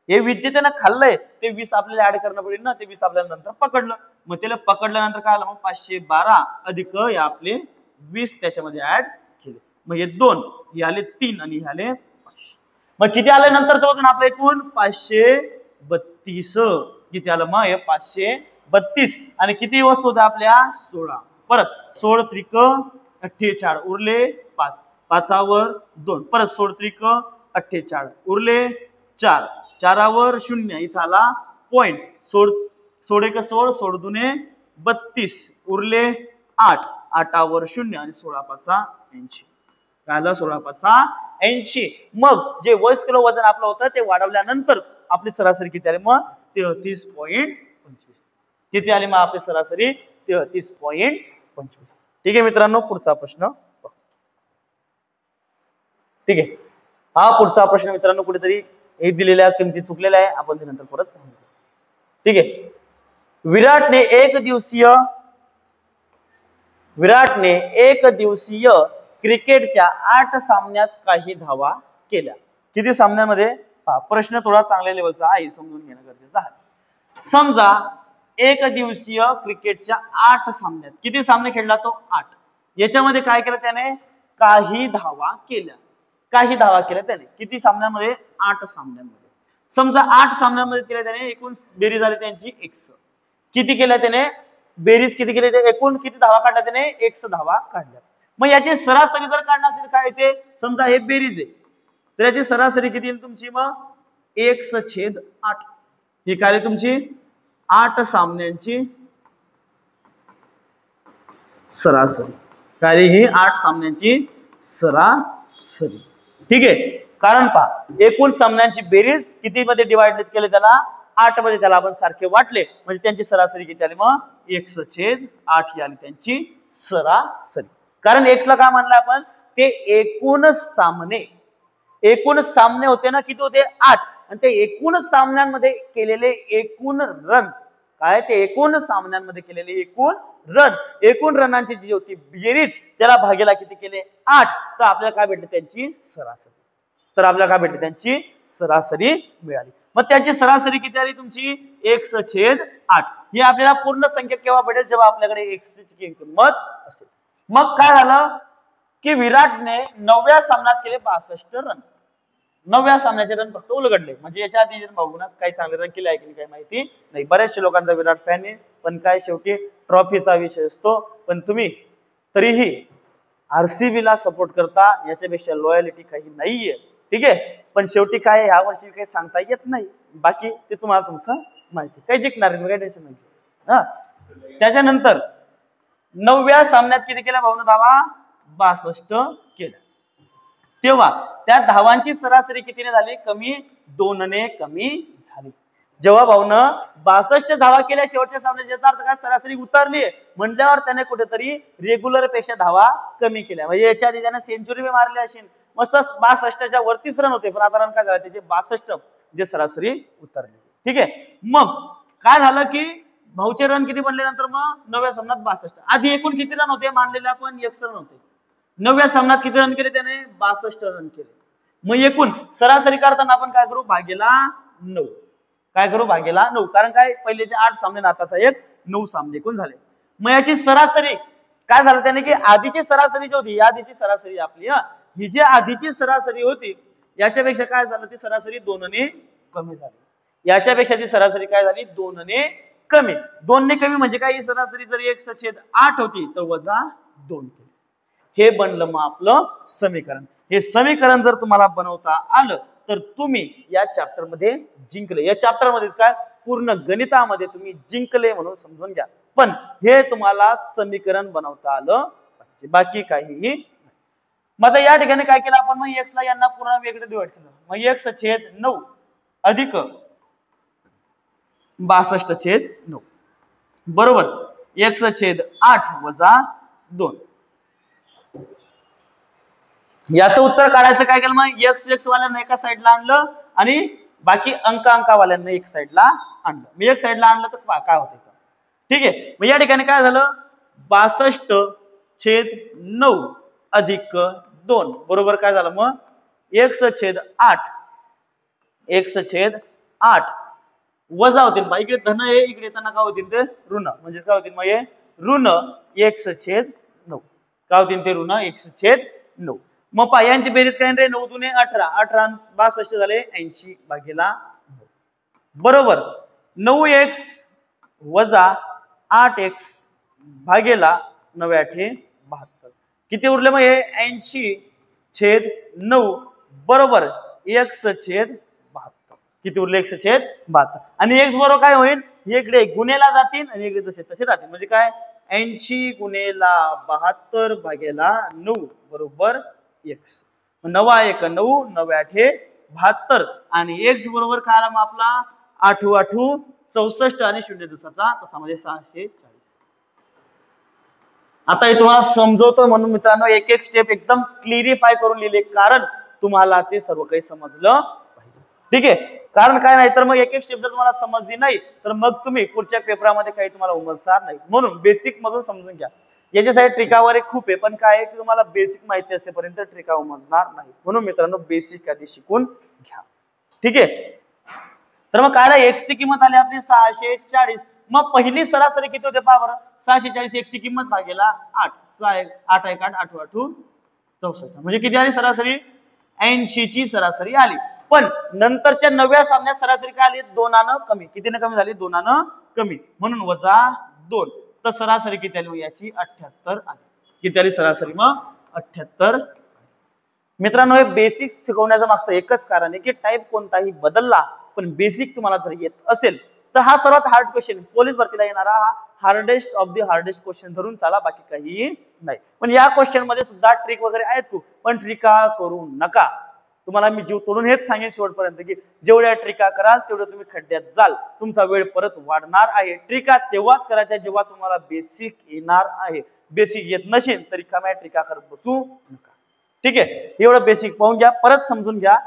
[SPEAKER 1] हे 20 जे त्यानं खाल्लंय ते 20 आपल्याला ऍड करणं पडेल ना, ते 20 आपल्याला नंतर पकडलं. मग त्याला पकडल्यानंतर काय आलं? मग 512 अधिक हे आपले 20 त्याच्यामध्ये ऍड केले. मग हे 2, हे आले 3 आणि हे आले 500. मग किती आलं नंतरचं वजन आपलं? एकूण 532. किती आलं मग? हे 532. आणि किती वस्तू होत्या आपल्या? 16. परत 16 त्रिक 48 उरले 5, 5 वर 2, परत 16 त्रिक 48 उरले 4, 4 वर 0, इथं आला पॉइंट. 16 एक 16, 16 दुने 32 उरले 8, 8 वर 0 आणि 16 5 80. काय आलं? 16 5 80. मग जे 20 किलो वजन आपलं होतं ते वाढवल्यानंतर आपली सरासरी किती आली? मग 33.25. किती आली मग आपली सरासरी? 33.25. ठीक आहे मित्रांनो, पुढचा प्रश्न. ठीक आहे, हा पुढचा प्रश्न मित्रांनो कुठेतरी हे दिलेल्या किमती चुकलेल्या आहे, आपण ते नंतर परत पाहू. ठीक आहे. विराटने एक दिवसीय क्रिकेटच्या 8 सामन्यात काही धावा केल्या. किती सामन्यांमध्ये? प्रश्न थोडा चांगल्या लेवलचा आहे, समजून घेणं गरजेचं आहे. समजा एक दिवसीय क्रिकेटच्या 8 सामन्यात किती सामने खेळला तो? 8. याच्यामध्ये काय केलं त्याने? काही धावा केल्या. काही धावा केल्या त्याने किती सामन्यांमध्ये? 8 सामन्यांमध्ये. समजा 8 सामन्यांमध्ये केल्या त्याने, एकूण बेरीज झाली त्यांची x. किती केल्या त्याने? बेरीज किती केली? एकूण किती धावा काढल्या त्याने? x धावा काढल्या. मग याची सरासरी जर काढणार असेल काय येते? समजा हे बेरीज आहे, तर याची सरासरी किती येईल तुमची? मग x/8. ही काय तुमची? 8 सामन्यांची सरासरी. काय ही? 8 सामन्यांची सरासरी. ठीक आहे. कारण पहा, एकूण सामन्यांची बेरीज किती मध्ये डिवाइड केले? त्याला 8 मध्ये. त्याला आपण सारखे वाटले म्हणजे त्यांची सरासरी किती आली? मग x/8 ही आली त्यांची सरासरी. कारण x ला काय म्हणलं आपण? ते एकूण सामने होते ना, किती होते? 8. आणि ते एकूण सामन्यांमध्ये केलेले एकूण रन, काय? ते एकूण सामन्यांमध्ये केलेले एकूण रनांची जी होती बेरीज, त्याला भागेला किती केले? 8. तर आपल्याला काय भेटले? त्यांची सरासरी. तर आपल्याला काय भेटले? त्यांची सरासरी मिळाली. मग त्याची सरासरी किती आली तुमची? x/8. ही आपल्याला पूर्ण संख्या केव्हा भेटेल? जेव्हा आपल्याकडे x ची किंमत असेल. मग काय झालं की विराटने 9व्या सामन्यात केले 62 रन. 9व्या सामन्याचे रन फक्त उलगडले. म्हणजे याच्या आधी भाऊना काही चांगले रन केले आहे की काही माहिती नाही. बऱ्याचशा लोकांचा विराट फॅन आहे, पण काय शेवटी ट्रॉफीचा विषय असतो. पण तुम्ही तरीही RCB ला सपोर्ट करता, याच्यापेक्षा लॉयलिटी काही नाहीये. ठीक आहे. पण शेवटी काय ह्या वर्षी काही सांगता येत नाही. बाकी ते तुम्हाला तुमचं माहिती. काही जिंकणार काही टेन्शन नाही. हा, त्याच्यानंतर 9व्या सामन्यात किती केल्या भाऊनं धावा? 62 केल्या. तेव्हा त्या धावांची सरासरी कितीने झाली? कमी 2 ने कमी झाली. जेव्हा भाऊनं 62 धावा केल्या शेवटच्या सामन्यात, याचा अर्थ काय? सरासरी उतरली म्हटल्यावर त्याने कुठेतरी रेग्युलर पेक्षा धावा कमी केल्या. म्हणजे याच्या आधी त्याने सेंचुरी मारली असेल, मस्त 62च्या वरतीच रन होते, पण आता रन काय झाले त्याचे? 62, जे सरासरी उतरली. ठीक आहे. मग काय झालं की भाऊचे रन किती बनले नंतर? मग 9व्या सामन्यात 62. आधी एकूण किती रन होते मानलेले आपण? x रन होते. 9व्या सामन्यात किती रन केले त्याने? 62 रन केले. मग एकूण सरासरी काढताना आपण काय करू? भागेला 9. काय करू? भागेला 9. कारण काय? पहिलेचे 8 सामने, आताचा 9 सामने एकूण झाले. मग याची सरासरी काय झालं त्याने की आधीची सरासरी जी होती, आधीची सरासरी आपली ही जी आधीची सरासरी होती याच्यापेक्षा काय झालं? ती सरासरी 2 ने कमी झाली. याच्यापेक्षा ती सरासरी काय झाली? 2 ने कमी. 2 ने कमी म्हणजे काय? ही सरासरी जर 1/8 होती तर वजा 2 केली. हे बनलं मग आपलं समीकरण. हे समीकरण जर तुम्हाला बनवता आलं तर तुम्ही या चॅप्टर मध्ये जिंकले. या चॅप्टर मध्ये काय? पूर्ण गणितामध्ये तुम्ही जिंकले म्हणून समजून घ्या. पण हे तुम्हाला समीकरण बनवता आलं पाहिजे, बाकी काहीही. मग या ठिकाणी काय केलं आपण? मग x ला यांना पूर्ण वेगळं डिवाइड केलं. मग 1/9 अधिक 62/9 बरोबर 1/8 वजा 2. याचं उत्तर काढायचं काय केलं मग, एक्स वाल्यांना एका साईडला आणलं आणि बाकी अंकावाल्यांना एक साईडला आणलं. मी एक साईडला आणलं तर काय होतं, ठीक आहे. मग या ठिकाणी काय झालं, 62/9 अधिक 2 बरोबर काय झालं मग, x/8 वजा होतील बा, इकडे धन आहे, इकडे येताना काय होतील ते ऋण, म्हणजेच काय होतील मग हे ऋण x/9, काय होतील ते ऋण x/9. मग पहा यांची बेरीज काय रे, 9 दुने 18, 18 62 झाले 80/9 बरोबर 9x वजा 8x भागेला 9/8 किती उरले मग हे 80/9 बरोबर x/72 किती उरले, x/72. आणि x बरोबर काय होईल, इकडे गुणेला जातील आणि इकडे तसे राहतील, म्हणजे काय 80 गुणेला 72/9 बरोबर x. 9 9 9/8 आणि x बरोबर काय आला मग आपला 8 8 64 आणि 0 दिवसाचा तसा म्हणजे 640. आता हे तुम्हाला समजवतो म्हणून मित्रांनो एक एक स्टेप एकदम क्लिअरिफाय करून लिहिले, कारण तुम्हाला ते सर्व काही समजलं पाहिजे, ठीक आहे. कारण काय नाही तर मग एक एक स्टेप जर तुम्हाला समजली नाही तर मग तुम्ही पुढच्या पेपरामध्ये काही तुम्हाला उमजणार नाही. म्हणून बेसिक मधून समजून घ्या. याच्यासाठी ट्रिकावर खूप आहे, पण काय आहे की तुम्हाला बेसिक माहिती असेपर्यंत ट्रिका उमजणार नाही. म्हणून मित्रांनो बेसिक आधी शिकून घ्या, ठीक आहे. तर मग काय एक्स ची किंमत आली आपली 640. मग पहिली सरासरी किती होते पहा बरं, 640 एक्स ची किंमत भागेला 8, 8 8 8 8 64 म्हणजे किती आली सरासरी, 80 ची सरासरी आली. पण नंतरच्या नव्या सामन्यात सरासरी काय आली, 2 कमी. कितीने कमी झाली, 2 कमी, म्हणून वजा 2. तर सरासरी किती आली याची 78 आली. किती आली सरासरी मग 78. मित्रांनो हे बेसिक शिकवण्याचं मागचं एकच कारण आहे की टाइप कोणताही बदलला पण बेसिक तुम्हाला जर येत असेल तर हा सर्वात हार्ड क्वेश्चन पोलीस भरतीला येणारा हा hardest of the hardest question धरून चाला, बाकी काही नाही. पण या क्वेश्चन मध्ये सुद्धा ट्रिक वगैरे आहेत खूप, पण ट्रिका करू नका. तुम्हाला मी जीव तोडून हेच सांगेन शेवटपर्यंत की जेवढ्या ट्रिका कराल तेवढं तुम्ही खड्ड्यात जाल, तुमचा वेळ परत वाढणार आहे. ट्रिका तेव्हाच करायच्या जेव्हा तुम्हाला बेसिक येणार आहे. बेसिक येत नसेल तरी रिकाम्या ट्रिका करत बसू नका, ठीक आहे. एवढं बेसिक पाहून घ्या, परत समजून घ्या,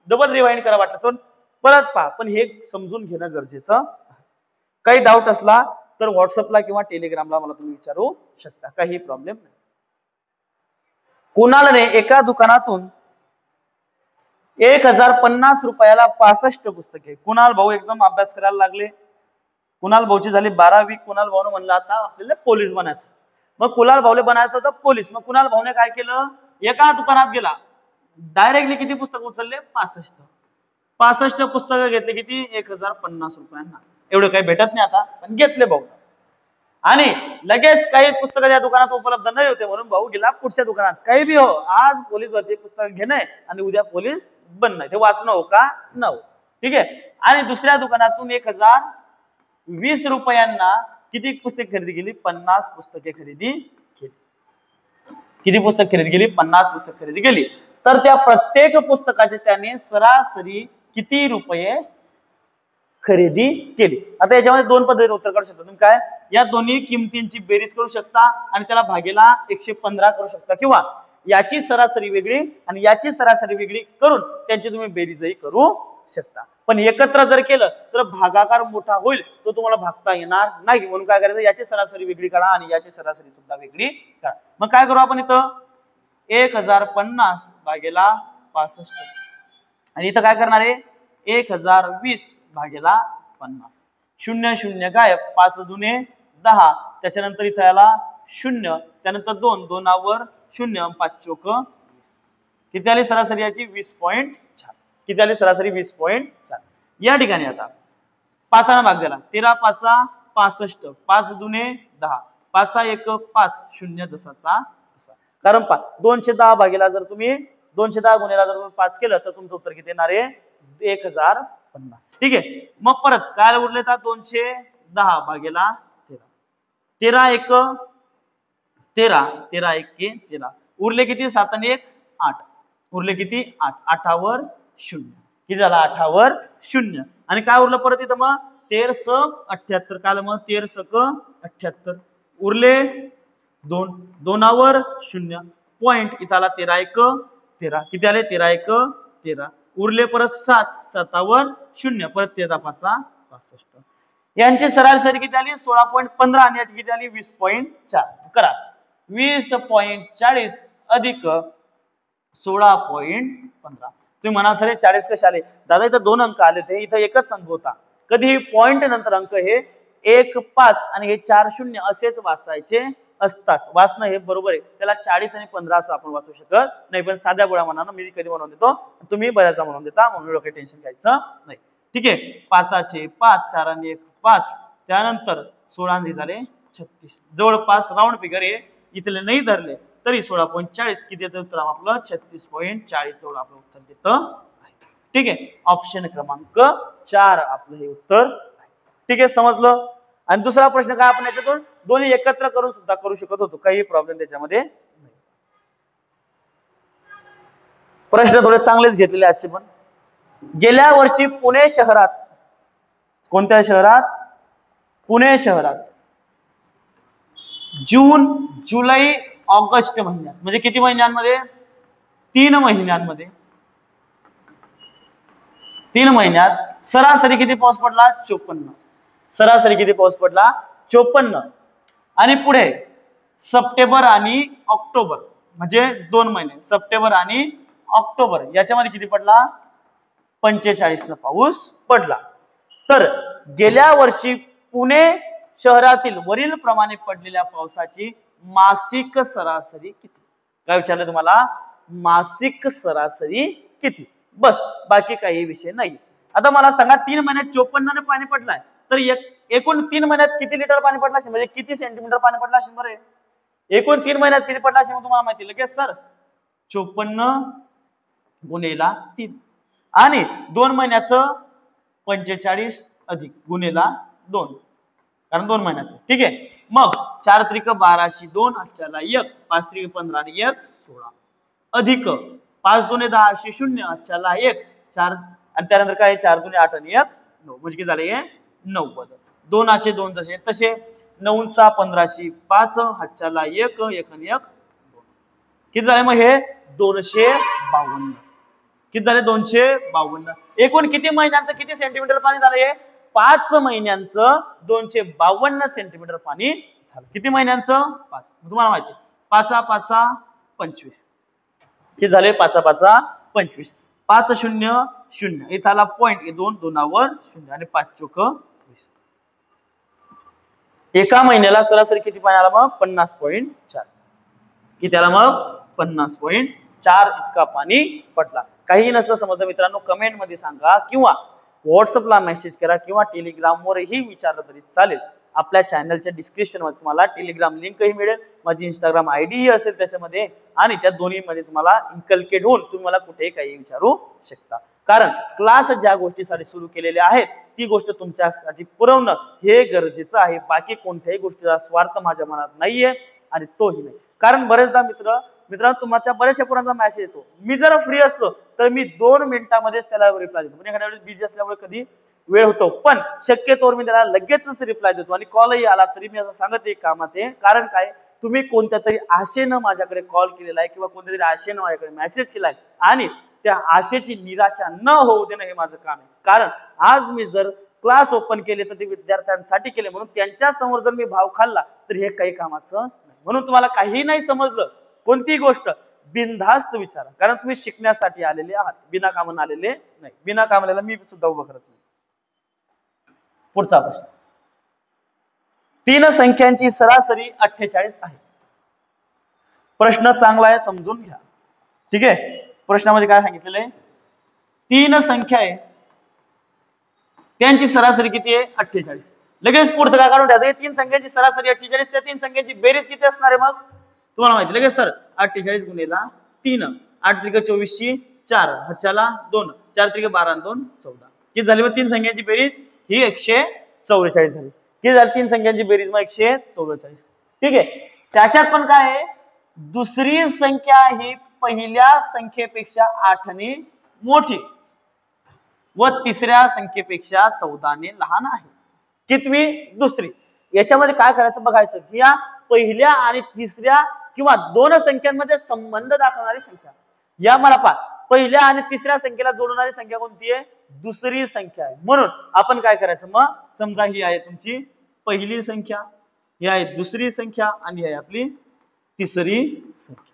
[SPEAKER 1] डबल रिवाइंड करा वाटतं तर परत पहा, पण हे समजून घेणं गरजेचं आहे. काही डाऊट असला तर व्हॉट्सअपला किंवा टेलिग्रामला मला तुम्ही विचारू शकता, काही प्रॉब्लेम नाही. कुणालने एका दुकानातून 1050 रुपयाला 65 पुस्तके. कुणाल भाऊ एकदम अभ्यास करायला लागले. कुणाल भाऊची झाली 12वी. कुणाल भाऊने म्हणलं आता आपल्याला पोलीस बनायचं. मग कुणाल भाऊले बनायचं होतं पोलीस. मग कुणाल भाऊने काय केलं, एका दुकानात गेला, डायरेक्टली किती पुस्तक उचलले, 65 पुस्तकं घेतले. किती, 1050 रुपयांना. एवढं काही भेटत नाही आता, पण घेतले भाऊ. आणि लगेच काही पुस्तकं त्या दुकानात उपलब्ध नाही होते म्हणून भाऊ गेला पुढच्या दुकानात. काही बी हो, आज पोलीस भरती पुस्तक घेणं आणि उद्या पोलीस बनणं, ते वाचणं हो का न हो, ठीक आहे. आणि दुसऱ्या दुकानातून 1020 रुपयांना किती पुस्तक खरेदी केली, 50 पुस्तके खरेदी केली. किती पुस्तक खरेदी केली, 50 पुस्तक खरेदी केली. तर त्या प्रत्येक पुस्तकाचे त्याने सरासरी किती रुपये खरेदी केली. आता याच्यामध्ये दोन पद्धतीने उत्तर काढू शकता तुम्ही. काय, या दोन्ही किमतींची बेरीज करू शकता आणि त्याला भागेला 115 करू शकता, किंवा याची सरासरी वेगळी आणि याची सरासरी वेगळी करून त्यांची तुम्ही बेरीजही करू शकता. पण एकत्र जर केलं तर भागाकार मोठा होईल, तो तुम्हाला भागता येणार नाही. म्हणून काय करायचं, याची सरासरी वेगळी करा आणि याची सरासरी सुद्धा वेगळी करा. मग काय करू आपण इथं, 1050 भागेला 65 आणि इथं काय करणार आहे, 1020 भागेला 50. 0 0 गायब, 5 दुने 10, त्याच्यानंतर इथं याला 0, त्यानंतर 2 2वर 0, 5 चोक 20. किती आली सरासरी याची, 20.4. किती आली सरासरी, 20.4. या ठिकाणी आता 5 भाग दिला, 13 5 65, 5 दुने 10, 5 1 5, 0 जसाचा तसा. कारण 210 भागेला जर तुम्ही 210 गुणेला जर तुम्ही 5 केलं तर तुमचं उत्तर किती येणार आहे, 1050. ठीक आहे. मग परत काय उरले तर 210 भागेला 13, 13 1 13, 13 1 13, उरले किती, 7 आणि 1 8, उरले किती 8, 8वर 0. किती झाला, 8वर 0. आणि काय उरलं परत इथं मग 13 78. काय मग 13 78, उरले 2, 2वर 0 पॉइंट, इथं आला 13 1 13 किती आले 13 1 13 उरले परत 7 57 0 परत 13 5 65 यांची सरासरी किती आली 16.15 आणि याची किती आली 20.4 करा 20.40 अधिक 16.15 तुम्ही म्हणा सर 40 कसे आले दादा इथं 2 अंक आले ते इथं एकच अंक होता कधी पॉइंट नंतर अंक हे 1 5 आणि हे 4 0 असेच वाचायचे असतात वाचणं हे बरोबर आहे त्याला 40 आणि 15 असं आपण वाचू शकत नाही पण साध्या गोळ्या म्हणा मी कधी म्हणून देतो तुम्ही बऱ्याचदा म्हणून देता म्हणून काही टेन्शन घ्यायचं नाही ठीक आहे 5चे 5 4 आणि 1 5 त्यानंतर 16 झाले 36 जवळपास राऊंड फिगर आहे इथले नाही धरले तरी 16.40 किती येतं उत्तर आपलं 36.40 जवळ आपलं उत्तर देतं ठीक आहे ऑप्शन क्रमांक 4 आपलं हे उत्तर ठीक आहे समजलं आणि दुसरा प्रश्न काय आपण याच्यातून दोन्ही एकत्र करून सुद्धा करू शकत होतो काही प्रॉब्लेम त्याच्यामध्ये नाही प्रश्न थोडे चांगलेच घेतलेले आजचे पण गेल्या वर्षी पुणे शहरात कोणत्या शहरात पुणे शहरात जून जुलै ऑगस्ट महिन्यात म्हणजे किती महिन्यांमध्ये 3 महिन्यांमध्ये 3 महिन्यात सरासरी किती पाऊस पडला 54 सरासरी किती पाऊस पडला 54 आणि पुढे सप्टेंबर आणि ऑक्टोबर म्हणजे 2 महिने सप्टेंबर आणि ऑक्टोबर याच्यामध्ये किती पडला 45 न पाऊस पडला तर गेल्या वर्षी पुणे शहरातील वरील प्रमाणे पडलेल्या पावसाची मासिक सरासरी किती काय विचारलं तुम्हाला मासिक सरासरी किती बस बाकी काही विषय नाही आता मला सांगा 3 महिन्यात 54 ने पाणी पडलाय तर एकूण 3 महिन्यात किती लिटर पाणी पडलं असेल म्हणजे किती सेंटीमीटर पाणी पडलं असेल बरं एकूण 3 महिन्यात किती पडलं असेल तुम्हाला माहिती लगेच सर 54 गुणेला 3 आणि 2 महिन्याचं 45 अधिक गुणेला 2 कारण 2 महिन्याचं ठीक आहे मग 4 त्रिक 12 2 हातच्याला 1 5 त्रिक 15 आणि 1 16 अधिक 5 2 10 0 हातच्याला 1 4 आणि त्यानंतर काय 4 2 8 आणि 1 9 म्हणजे किती झाले 90 2चे 2 तसे तसे 9 15 5 हातच्याला 1 1 आणि 1 2 किती झाले मग हे 252 किती झाले 252 एकूण किती महिन्यांचं किती सेंटीमीटर पाणी झालं हे 5 महिन्यांचं 252 सेंटीमीटर पाणी झालं किती महिन्यांचं 5 तुम्हाला माहिती 5 5 25 किती झाले 5 5 25 5 0 0 इथं आला पॉइंट 2 2वर 0 आणि 5 चोक 20 एका महिन्याला सरासरी किती पाणी आला मग 50.4 किती आला मग 50.4 इतका पाणी पडला काही नसलं समजलं मित्रांनो कमेंट मध्ये सांगा किंवा व्हॉट्सअपला मेसेज करा किंवा टेलिग्रामवरही विचारलं तरी चालेल आपल्या चॅनलच्या डिस्क्रिप्शन मध्ये तुम्हाला टेलिग्राम लिंकही मिळेल माझी इंस्टाग्राम आयडी असेल त्याच्यामध्ये आणि त्या दोन्ही मध्ये तुम्हाला इन्कल्केट होऊन तुम्ही मला कुठेही काही विचारू शकता कारण क्लास ज्या गोष्टीसाठी सुरू केलेले आहेत ती गोष्ट तुमच्यासाठी पुरवणं हे गरजेचं आहे बाकी कोणत्याही गोष्टीचा स्वार्थ माझ्या मनात नाहीये आणि तोही नाही कारण बरेचदा मित्रांनो तुमच्या बऱ्याचशा पोरांचा मेसेज येतो मी जर फ्री असलो तर मी 2 मिनिटांमध्येच त्याला रिप्लाय देतो म्हणजे एखाद्या वेळेस बिझी असल्यामुळे कधी वेळ होतो पण शक्यतोवर मी त्याला लगेचच रिप्लाय देतो आणि कॉलही आला तरी मी असं सांगत आहे कामात आहे कारण काय तुम्ही कोणत्या तरी आशेनं माझ्याकडे कॉल केलेला आहे किंवा कोणत्या तरी आशेनं माझ्याकडे मेसेज केलाय आणि त्या आशेची निराशा न होऊ देणं हे माझं काम आहे कारण आज मी जर क्लास ओपन केले तर ते विद्यार्थ्यांसाठी केले म्हणून त्यांच्या समोर जर मी भाव खाल्ला तर हे काही कामाचं नाही म्हणून तुम्हाला काही नाही समजलं कोणती गोष्ट बिनधास्त विचारा कारण तुम्ही शिकण्यासाठी आलेले आहात बिना कामानं आलेले नाही बिना कामाला मी सुद्धा उभं करत नाही पुढचा प्रश्न 3 संख्यांची सरासरी 48 आहे प्रश्न चांगला आहे समजून घ्या ठीक आहे प्रश्नामध्ये काय सांगितलेलं आहे 3 संख्या आहे त्यांची सरासरी किती आहे 48 लगेच पुढचं काय काढून ठेवायचं 3 संख्यांची सरासरी 48 त्या 3 संख्यांची बेरीज किती असणार आहे मग तुम्हाला माहिती लगेच सर 48 गुणेला 3 8 त्रिक 24 4 हातच्याला 2 4 त्रिक 12 2 14 किती झाली मग 3 संख्यांची बेरीज ही 144 झाली किती झाली 3 संख्यांची बेरीज मग 144 ठीक आहे त्याच्यात पण काय आहे दुसरी संख्या ही पहिल्या संख्येपेक्षा 8 ने मोठी व तिसऱ्या संख्येपेक्षा 14 ने लहान आहे कितवी दुसरी याच्यामध्ये काय करायचं बघायचं की या पहिल्या आणि तिसऱ्या किंवा 2 संख्यांमध्ये संबंध दाखवणारी संख्या या मला पहा, पहिल्या आणि तिसऱ्या संख्येला जोडणारी संख्या कोणती आहे? दुसरी संख्या आहे. म्हणून आपण काय करायचं मग, समजा ही आहे तुमची पहिली संख्या, ही आहे दुसरी संख्या आणि ही आहे आपली तिसरी संख्या.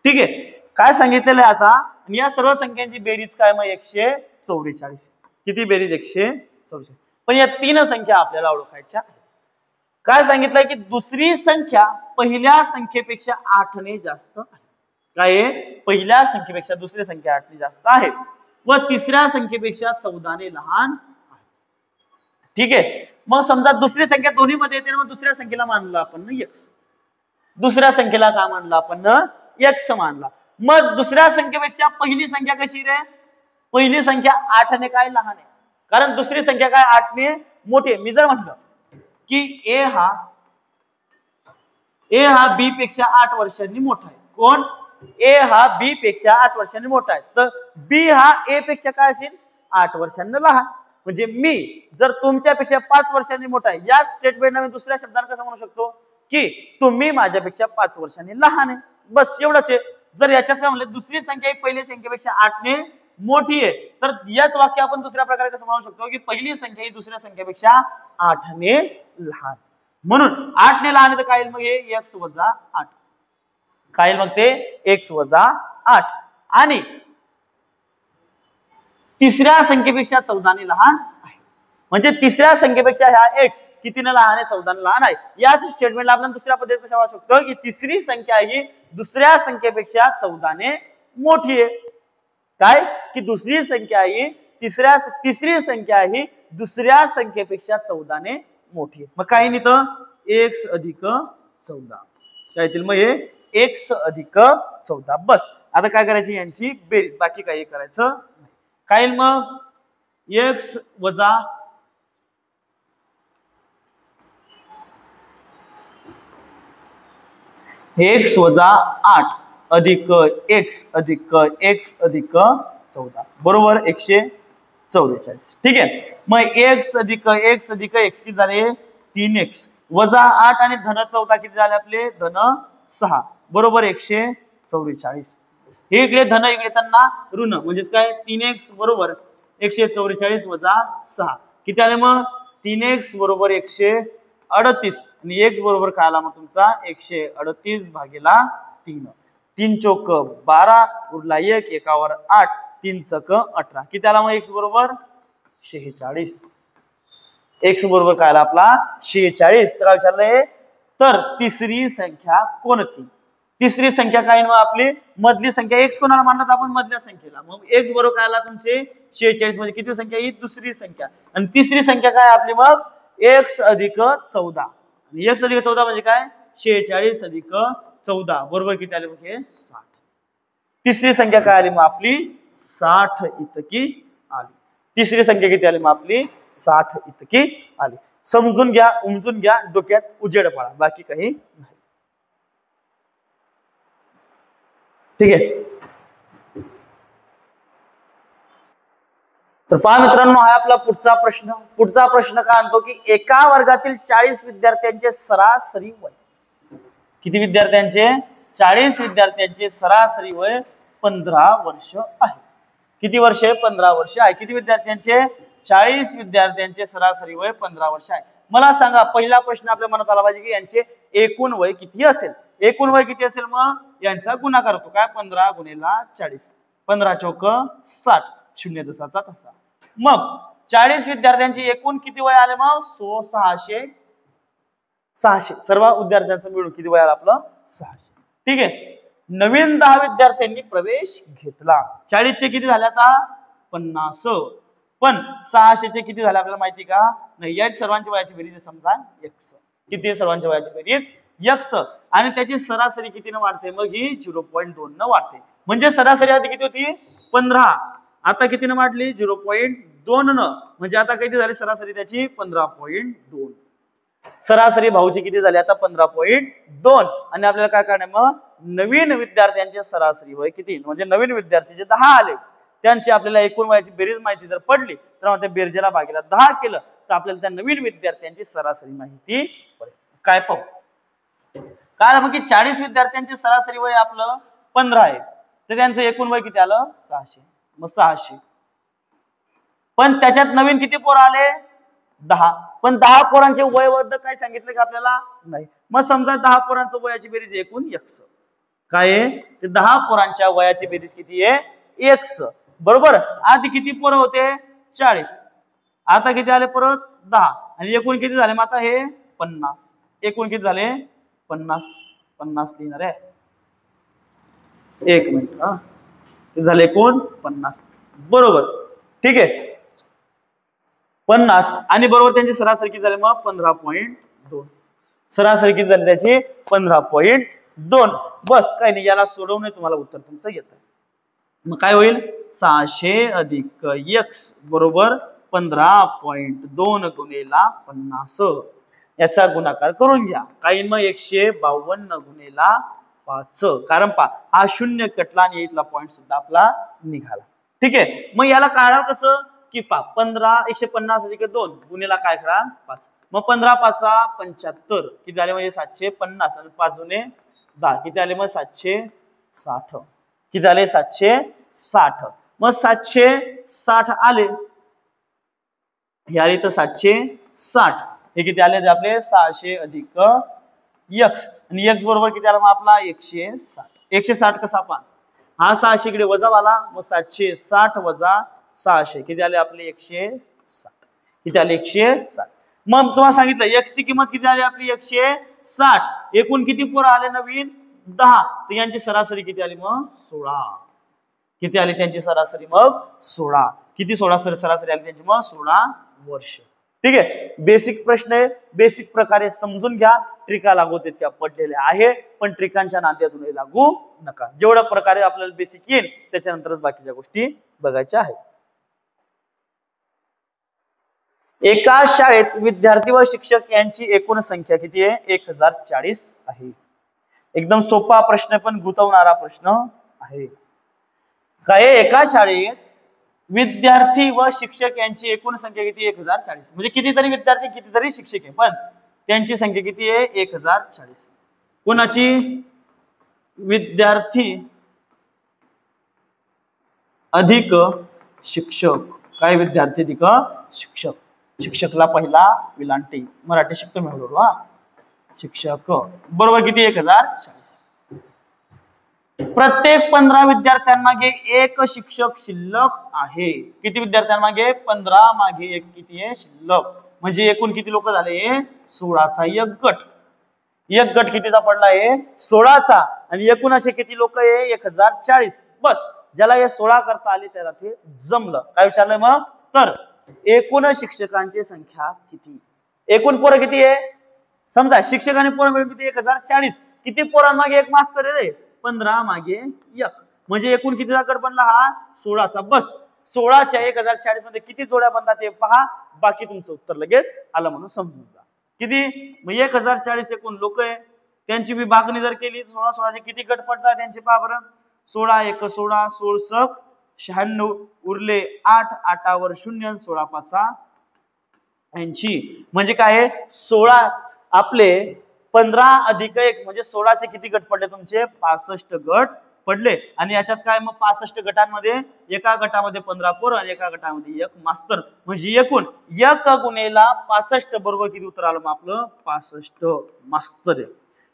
[SPEAKER 1] ठीक आहे. काय सांगितलेलं आहे आता, या सर्व संख्यांची बेरीज काय मग 144. किती बेरीज? 144. पण या तीन संख्या आपल्याला ओळखायच्या आहेत. काय सांगितलंय की दुसरी संख्या पहिल्या संख्येपेक्षा 8 ने जास्त आहे. काय आहे? पहिल्या संख्येपेक्षा दुसरी संख्या 8 ने जास्त आहे व तिसऱ्या संख्येपेक्षा 14 ने लहान आहे. ठीक आहे. मग समजा दुसरी संख्या दोन्ही मध्ये येते, मग दुसऱ्या संख्येला मानलं आपण x. दुसऱ्या संख्येला काय मानलं आपण? x मानला. मग दुसऱ्या संख्येपेक्षा पहिली संख्या कशी रे? पहिली संख्या 8 ने काय लहान आहे, कारण दुसरी संख्या काय 8 ने मोठी आहे. मी जर म्हटलं की ए हा बी पेक्षा 8 वर्षांनी मोठा आहे. कोण? ए हा बी पेक्षा 8 वर्षांनी मोठा आहे, तर बी हा ए पेक्षा काय असेल? 8 वर्षांनी लहान. म्हणजे मी जर तुमच्यापेक्षा 5 वर्षांनी मोठा आहे, या स्टेटमेंटला मी दुसऱ्या शब्दाने कसं म्हणू शकतो की तुम्ही माझ्यापेक्षा 5 वर्षांनी लहान आहे. बस एवढंच आहे. जर याच्यात काय म्हणलं, दुसरी संख्या ही पहिली संख्येपेक्षा 8 ने मोठी आहे, तर याच वाक्य आपण दुसऱ्या प्रकारे कसं म्हणू शकतो की पहिली संख्या ही दुसऱ्या संख्येपेक्षा 8 ने लहान. म्हणून 8 ने लहान तर काय येईल मग? हे x - 8. काय येईल मग ते? x - 8. आणि तिसऱ्या संख्येपेक्षा 14 ने लहान आहे. म्हणजे तिसऱ्या संख्येपेक्षा ह्या x कितीने लहान आहे? 14 ने लहान आहे. याच स्टेटमेंटला आपण दुसऱ्या पद्धतीने कसं वाचू शकतो की तिसरी संख्या ही दुसऱ्या संख्येपेक्षा 14 ने मोठी आहे. काय? की दुसरी संख्या ही तिसरी संख्या ही दुसऱ्या संख्येपेक्षा 14 ने मोठी आहे. मग काय नाही तर x + 14 काय येतील मग? हे x + 14. बस आता काय करायची? यांची बेरीज, बाकी काही करायचं नाही. काय येईल मग? x - -8 अधिक x अधिक x अधिक 14 बरोबर 144. ठीक आहे. मग x अधिक x अधिक x किती झाले? 3x वजा 8 आणि धन 14 किती झाले आपले? धन 6 बरोबर 144. हे इकडे धन, इकडे त्यांना ऋण, म्हणजेच काय? 3x बरोबर 144 वजा 6 किती आले मग? 3x बरोबर 138 आणि x बरोबर काय आला मग तुमचा? 138 भागीला 3. 3 चोक 12 उरला 1, एकावर 8, 3 चक 18 किती आला मग? x बरोबर 46. x बरोबर काय आला आपला? 46. तर काय विचारलंय? तर तिसरी संख्या कोणती? तिसरी संख्या काय मग आपली? मधली संख्या. x कोणाला मानतात आपण? मधल्या संख्येला. मग x बरोबर काय आला तुमचे? 46. म्हणजे किती संख्या ही? दुसरी संख्या. आणि तिसरी संख्या काय आपली मग? x अधिक 14. x अधिक 14 म्हणजे काय? 46 अधिक 14 बरोबर किती आले मग? हे 60. तिसरी संख्या काय आली मग आपली? 60 इतकी आली. तिसरी संख्या किती आली मग आपली? 60 इतकी आली. समजून घ्या, उमजून घ्या, डोक्यात उजेड पाडा, बाकी काही नाही. ठीक आहे. तर पहा मित्रांनो, हा आपला पुढचा प्रश्न. पुढचा प्रश्न काय म्हणतो की एका वर्गातील 40 विद्यार्थ्यांचे सरासरी वय. किती विद्यार्थ्यांचे? 40 विद्यार्थ्यांचे सरासरी वय 15 वर्ष आहे. किती वर्ष आहे? 15 वर्ष आहे. किती विद्यार्थ्यांचे? 40 विद्यार्थ्यांचे सरासरी वय 15 वर्ष आहे. मला सांगा, पहिला प्रश्न आपल्या मनात आला पाहिजे की यांचे एकूण वय किती असेल? एकूण वय किती असेल? मग यांचा गुणाकार होतो काय? 15 गुणिला 40. 15 चौक 60, 0 जसाचा तसा. मग 40 विद्यार्थ्यांचे एकूण किती वय आले मग? 600. सर्व विद्यार्थ्यांचं मिळून किती वय आलं आपलं? 600. ठीक आहे. नवीन 10 विद्यार्थ्यांनी प्रवेश घेतला. 40 चे किती झाले आता? 50. पण 600 चे किती झाले आपल्याला माहिती का? नाही. या सर्वांच्या वयाची बेरीज समजा x. किती सर्वांच्या वयाची बेरीज? x. आणि त्याची सरासरी कितीने वाढते? मग ही 0.2 न वाढते. म्हणजे सरासरी आधी किती होती? 15. आता कितीने वाढली? 0.2 न. म्हणजे आता किती झाली सरासरी त्याची? 15.2. सरासरी भाऊची किती झाली आता? 15.2. आणि आपल्याला काय करणार मग? नवीन विद्यार्थ्यांचे सरासरी वय किती? म्हणजे नवीन विद्यार्थी जे 10 आले त्यांची आपल्याला एकूण वयाची बेरीज माहिती जर पडली तर त्या बेरजेला भागीला 10 केलं तर आपल्याला त्या नवीन विद्यार्थ्यांची सरासरी माहिती पडेल. काय पाहू? काय मग की 40 विद्यार्थ्यांचे सरासरी वय आपलं 15 आहे. तर त्यांचं एकूण वय किती आलं 600. मग 600 पण त्याच्यात नवीन किती पोरं आले 10. पण 10 पोरांचे वय वर्ध काय सांगितलं का आपल्याला नाही. मग समजा 10 पोरांचं वयाची बेरीज एकूण x काय आहे ते 10 पोरांच्या वयाची बेरीज किती आहे x बरोबर. आधी किती पोरं होते 40 आता किती आले परत 10 आणि एकूण किती झाले मग आता हे 50. एकूण किती झाले 50 लिहिणार आहे 1 मिनिट किती झाले एकूण 50 बरोबर ठीक आहे 50 आणि बरोबर त्यांची सरासरी किती झाली मग 15.2. सरासरी किती झाली त्याची 15.2. बस काही नाही याला सोडवणे तुम्हाला उत्तर तुमचं येत आहे. मग काय होईल 600 अधिक x बरोबर 15.2 गुणेला 50 याचा गुणाकार करून घ्या. काही मग 152 गुणेला 5 कारण हा शून्य कटला आणि इथला पॉइंट सुद्धा आपला निघाला. ठीक आहे मग याला काढा कसं की 150 अधिक 2 गुणेला काय करा 5. मग 15 5 75 किती झाले म्हणजे 750 आणि 5 गुणे 10 किती आले मग 760 किती झाले 760. मग 760 आले हे आले तर 760 हे किती आले आपले 600 अधिक x आणि x बरोबर किती आला मग आपला 160. 160 कसा पहा हा 600 इकडे वजा वाला मग 760 वजा 600 किती आले आपले 160 किती आले 160. मग तुम्हाला सांगितलं x ची किंमत किती आली आपली 160. एकूण किती पोरं आले नवीन 10 तर यांची सरासरी किती आली मग 16. किती आली त्यांची सरासरी मग 16. किती 16 सरासरी आली त्यांची मग 16 वर्ष. ठीक आहे बेसिक प्रश्न आहे बेसिक प्रकारे समजून घ्या. ट्रिका लागू तितक्या पडलेल्या आहे पण ट्रिकांच्या नादी अजूनही लागू नका. जेवढ्या प्रकारे आपल्याला बेसिक येईल त्याच्यानंतरच बाकीच्या गोष्टी बघायच्या आहेत. एका शाळेत विद्यार्थी व शिक्षक यांची एकूण संख्या किती आहे 1040 आहे. एकदम सोपा प्रश्न पण गुंतवणारा प्रश्न आहे. काय एका शाळेत विद्यार्थी व शिक्षक यांची एकूण संख्या किती 1040 म्हणजे कितीतरी विद्यार्थी कितीतरी शिक्षक आहे पण त्यांची संख्या किती आहे 1040. कोणाची विद्यार्थी अधिक शिक्षक काय विद्यार्थी अधिक शिक्षक. शिक्षकला पहिला विलांटी मराठी शिकतो मी हळूहळू शिक्षक बरोबर किती 1040. प्रत्येक 15 विद्यार्थ्यांमागे एक शिक्षक शिल्लक आहे. किती विद्यार्थ्यांमागे 15 मागे एक किती आहे शिल्लक म्हणजे एकूण किती लोक झाले 16चा एक गट. एक गट कितीचा पडला आहे 16चा आणि एकूण असे किती लोक आहे 1040. बस ज्याला हे 16 करता आले त्याला ते जमलं. काय विचारलंय मग तर एकूण शिक्षकांची संख्या किती एकूण पोरं किती आहे समजा शिक्षक आणि पोरं मिळून किती 1040. किती पोरांमागे एक मास्तर आहे रे 15 मागे एक म्हणजे एकूण कितीचा गट बनला हा 16चा. बस 16च्या 1040 मध्ये किती जोड्या बनतात ते पहा बाकी तुमचं उत्तर लगेच आलं म्हणून समजून जा. किती मग 1040 एकूण लोक आहे त्यांची विभागणी जर केली 16 किती गट पडतात त्यांचे पहा बरं 16 1 16 16 96 उरले 8 8 वर 0 16 5 80 म्हणजे काय 16 आपले 15 अधिक 1 म्हणजे 16चे किती गट पडले तुमचे 65 गट पडले. आणि याच्यात काय मग 65 गटांमध्ये एका गटामध्ये 15 पोरं आणि एका गटामध्ये एक मास्तर म्हणजे एकूण 1 गुणेला 65 बरोबर किती उत्तर आलं मग आपलं 65 मास्तर आहे.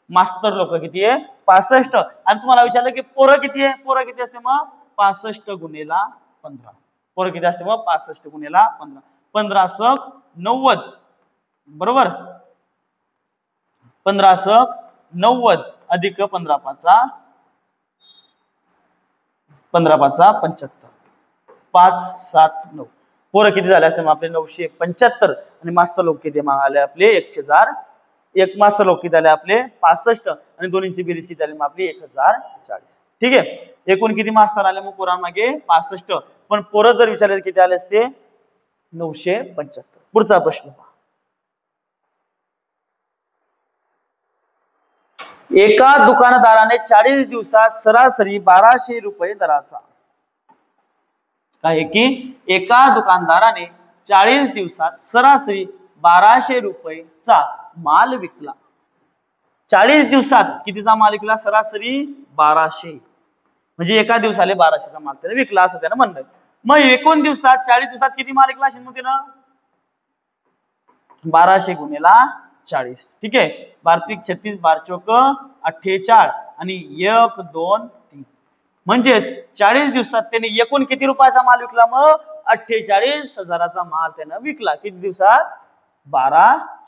[SPEAKER 1] मास्तर लोक किती आहे 65. आणि तुम्हाला विचारलं की पोरं किती आहे पोरं किती असते मग 65 गुणेला 15 पोरं किती असते मग 65 गुणेला 15 15 सक 90 बरोबर 15 सक 90 अधिक 15 5 75 5 7 9 पोरं किती झाले असते मग आपले 975 आणि मास्तर लोक किती मग आले आपले 1000 एक मास्तर लोक किती आले आपले 65 आणि दोन्हींची बेरीज किती आली मग आपली 1040. ठीक आहे एकूण किती मास्तर आले मग पोरांमागे 65 पण पोरं जर विचारले किती आले असते 975. पुढचा प्रश्न पहा. एका दुकानदाराने 40 दिवसात सरासरी 1200 रुपये दराचा काय की एका दुकानदाराने 40 दिवसात सरासरी 1200 रुपयेचा माल विकला. 40 दिवसात कितीचा माल विकला सरासरी 1200 म्हणजे एका दिवसाला 1200चा माल त्याने विकला असं त्यानं म्हणणं. मग एकूण दिवसात 40 दिवसात किती माल विकला असेल मग त्यानं? 1200 गुणेला 40. ठीक आहे. 12 36 12 चौक 48 आणि 1 2 3 म्हणजेच 40 दिवसात त्याने एकूण किती रुपयाचा माल विकला? मग 48,000चा माल त्यानं विकला. किती दिवसात?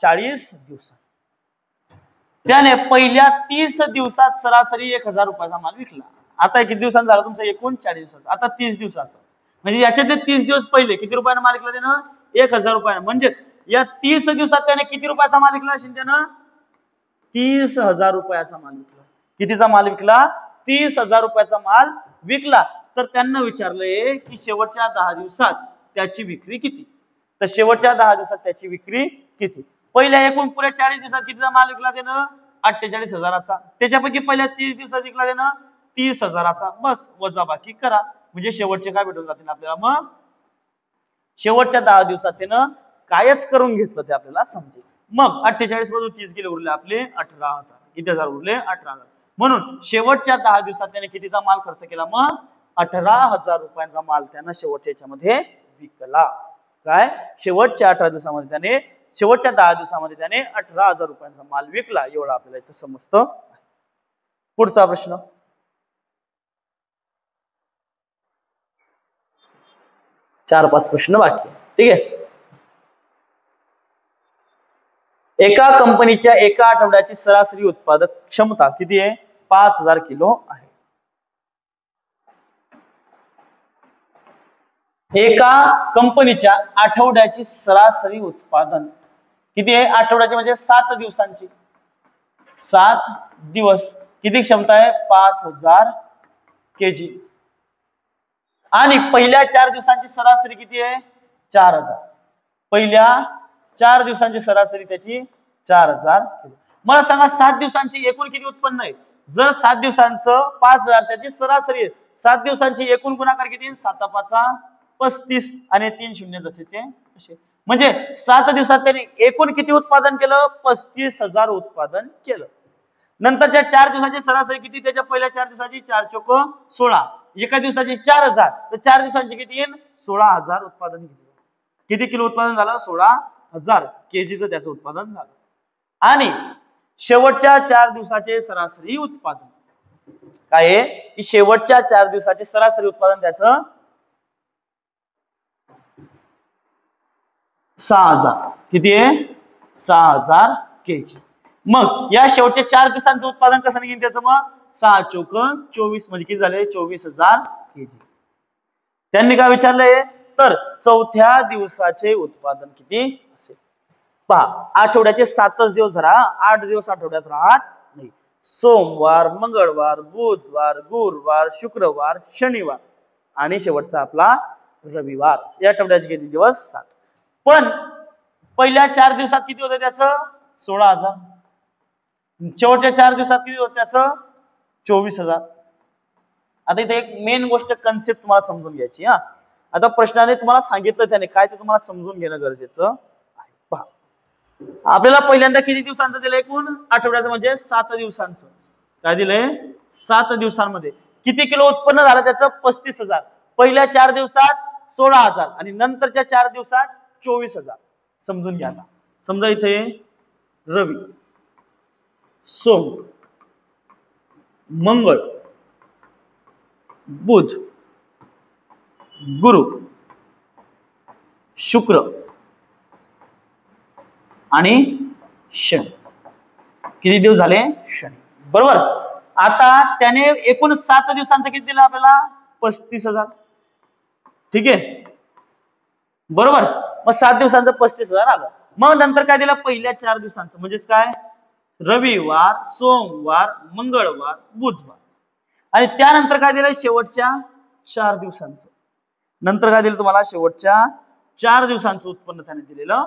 [SPEAKER 1] 40 दिवसात. त्याने पहिल्या 30 दिवसात सरासरी 1000 रुपयाचा माल विकला. आता किती दिवसांत झाला तुमचा? एकूण 40 दिवसात. आता 30 दिवसाचा म्हणजे याच्यातले 30 दिवस पहिले किती रुपयाने माल विकला त्यानं? 1000 रुपयाने. म्हणजेच या 30 दिवसात त्याने किती रुपयाचा माल विकला असेल? त्यानं 30,000 रुपयाचा माल विकला. कितीचा माल विकला? 30,000 रुपयाचा माल विकला. तर त्यांना विचारलंय की शेवटच्या 10 दिवसात त्याची विक्री किती? तर शेवटच्या 10 दिवसात त्याची विक्री किती? पहिल्या एकूण पुऱ्या 40 दिवसात कितीचा माल विकला त्यानं? 48,000चा. त्याच्यापैकी पहिल्या 30 दिवसात विकला त्यानं 30,000चा. बस वजाबाकी करा म्हणजे शेवटचे काय भेटून जातील आपल्याला? मग शेवटच्या 10 दिवसात त्यानं कायच करून घेतलं ते आपल्याला समजेल. मग 48 मधून 30 गेले उरले आपले 18,000. किती हजार उरले? 18,000. म्हणून शेवटच्या 10 दिवसात त्याने कितीचा माल खर्च केला? मग 18,000 रुपयांचा माल त्यानं शेवटच्या याच्यामध्ये विकला. काय? शेवटच्या 18 दिवसामध्ये त्याने शेवटच्या 10 दिवसामध्ये त्याने 18,000 रुपयांचा माल विकला. एवढं आपल्याला इथं समजतं. पुढचा प्रश्न. चार 5 प्रश्न बाकी. ठीक आहे. एका कंपनीच्या एका आठवड्याची सरासरी उत्पादक क्षमता किती आहे? 5000 किलो आहे. एका कंपनीच्या आठवड्याची सरासरी उत्पादन किती आहे? आठवड्याची म्हणजे 7 दिवसांची. 7 दिवस किती क्षमता आहे? 5000 केजी. आणि पहिल्या 4 दिवसांची सरासरी किती आहे? 4000. पहिल्या 4 दिवसांची सरासरी त्याची 4000 किलो. मला सांगा 7 दिवसांची एकूण किती उत्पन्न आहे? जर 7 दिवसांचं 5000 त्याची सरासरी आहे. 7 दिवसांची एकूण गुणाकार किती? 7 5 35 आणि 3 शून्य जसे ते असे. म्हणजे 7 दिवसात त्याने एकूण किती उत्पादन केलं? 35,000 उत्पादन केलं. नंतरच्या 4 दिवसाची सरासरी किती? त्याच्या पहिल्या 4 दिवसाची 4 चौक 16. एका दिवसाची 4000 तर 4 दिवसांची किती येईल? 16,000 उत्पादन. किती किलो उत्पादन झालं? 16,000 केजीचं त्याचं उत्पादन झालं. आणि शेवटच्या 4 दिवसाचे सरासरी उत्पादन काय आहे? की शेवटच्या 4 दिवसाचे सरासरी उत्पादन त्याचं 6,000. किती आहे? 6,000 केजी. मग या शेवटच्या 4 दिवसांचं उत्पादन कसं निघेल त्याचं? मग 6 चौक 24 म्हणजे किती झाले? 24,000 केजी. त्यांनी काय विचारलंय? तर चौथ्या दिवसाचे उत्पादन किती असेल? पहा, आठवड्याचे 7च दिवस धरा. 8 दिवस आठवड्यात राहत नाही. सोमवार, मंगळवार, बुधवार, गुरुवार, शुक्रवार, शनिवार आणि शेवटचा आपला रविवार. या आठवड्याचे किती दिवस? 7. पण पहिल्या 4 दिवसात किती होतं त्याचं? 16,000. शेवटच्या 4 दिवसात किती होतं त्याचं? 24,000. आता इथे एक मेन गोष्ट कन्सेप्ट तुम्हाला समजून घ्यायची. हा, आता प्रश्नाने तुम्हाला सांगितलं त्याने काय ते तुम्हाला समजून घेणं गरजेचं आहे. पहा, आपल्याला पहिल्यांदा किती दिवसांचं दिलं? एकूण आठवड्याचं म्हणजे 7 दिवसांचं. काय दिलंय? 7 दिवसांमध्ये किती किलो उत्पन्न झालं त्याचं? 35,000. पहिल्या 4 दिवसात 16,000 आणि नंतरच्या 4 दिवसात 24,000. समजून घ्या. आता समजा इथे रवी, सोम, मंगळ, बुध, गुरु, शुक्र आणि शनी. किती दिवस झाले? शनी. बरोबर. आता त्याने एकूण 7 दिवसांचं किती दिलं आपल्याला? 35,000. ठीक आहे. बरोबर. मग 7 दिवसांचं 35,000 आलं. मग नंतर काय दिलं? पहिल्या 4 दिवसांचं म्हणजेच काय? रविवार, सोमवार, मंगळवार, बुधवार. आणि त्यानंतर काय दिलं? शेवटच्या 4 दिवसांचं. नंतर काय दिलं तुम्हाला? शेवटच्या 4 दिवसांचं उत्पन्न त्याने दिलेलं.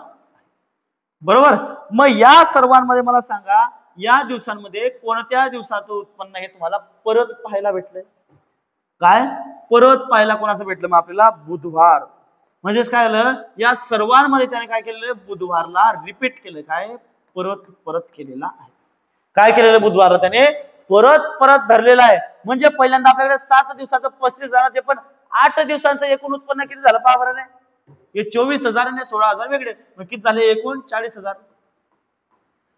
[SPEAKER 1] बरोबर. मग या सर्वांमध्ये मला सांगा, या दिवसांमध्ये कोणत्या दिवसाचं उत्पन्न हे तुम्हाला परत पाहायला भेटलंय? काय परत पाहायला कोणाचं भेटलं? मग आपल्याला बुधवार. म्हणजेच काय झालं? या सर्वांमध्ये त्याने काय केलेलं? बुधवारला रिपीट केलं. काय? परत परत केलेला आहे. काय केलेलं? बुधवारला त्याने परत परत धरलेला आहे. म्हणजे पहिल्यांदा आपल्याकडे 7 दिवसाचं 35,000 पण 8 दिवसांचं एकूण उत्पन्न किती झालं पहा बरं. हे 24,000 आणि 16,000 वेगळे, मग किती झाले एकूण 40,000.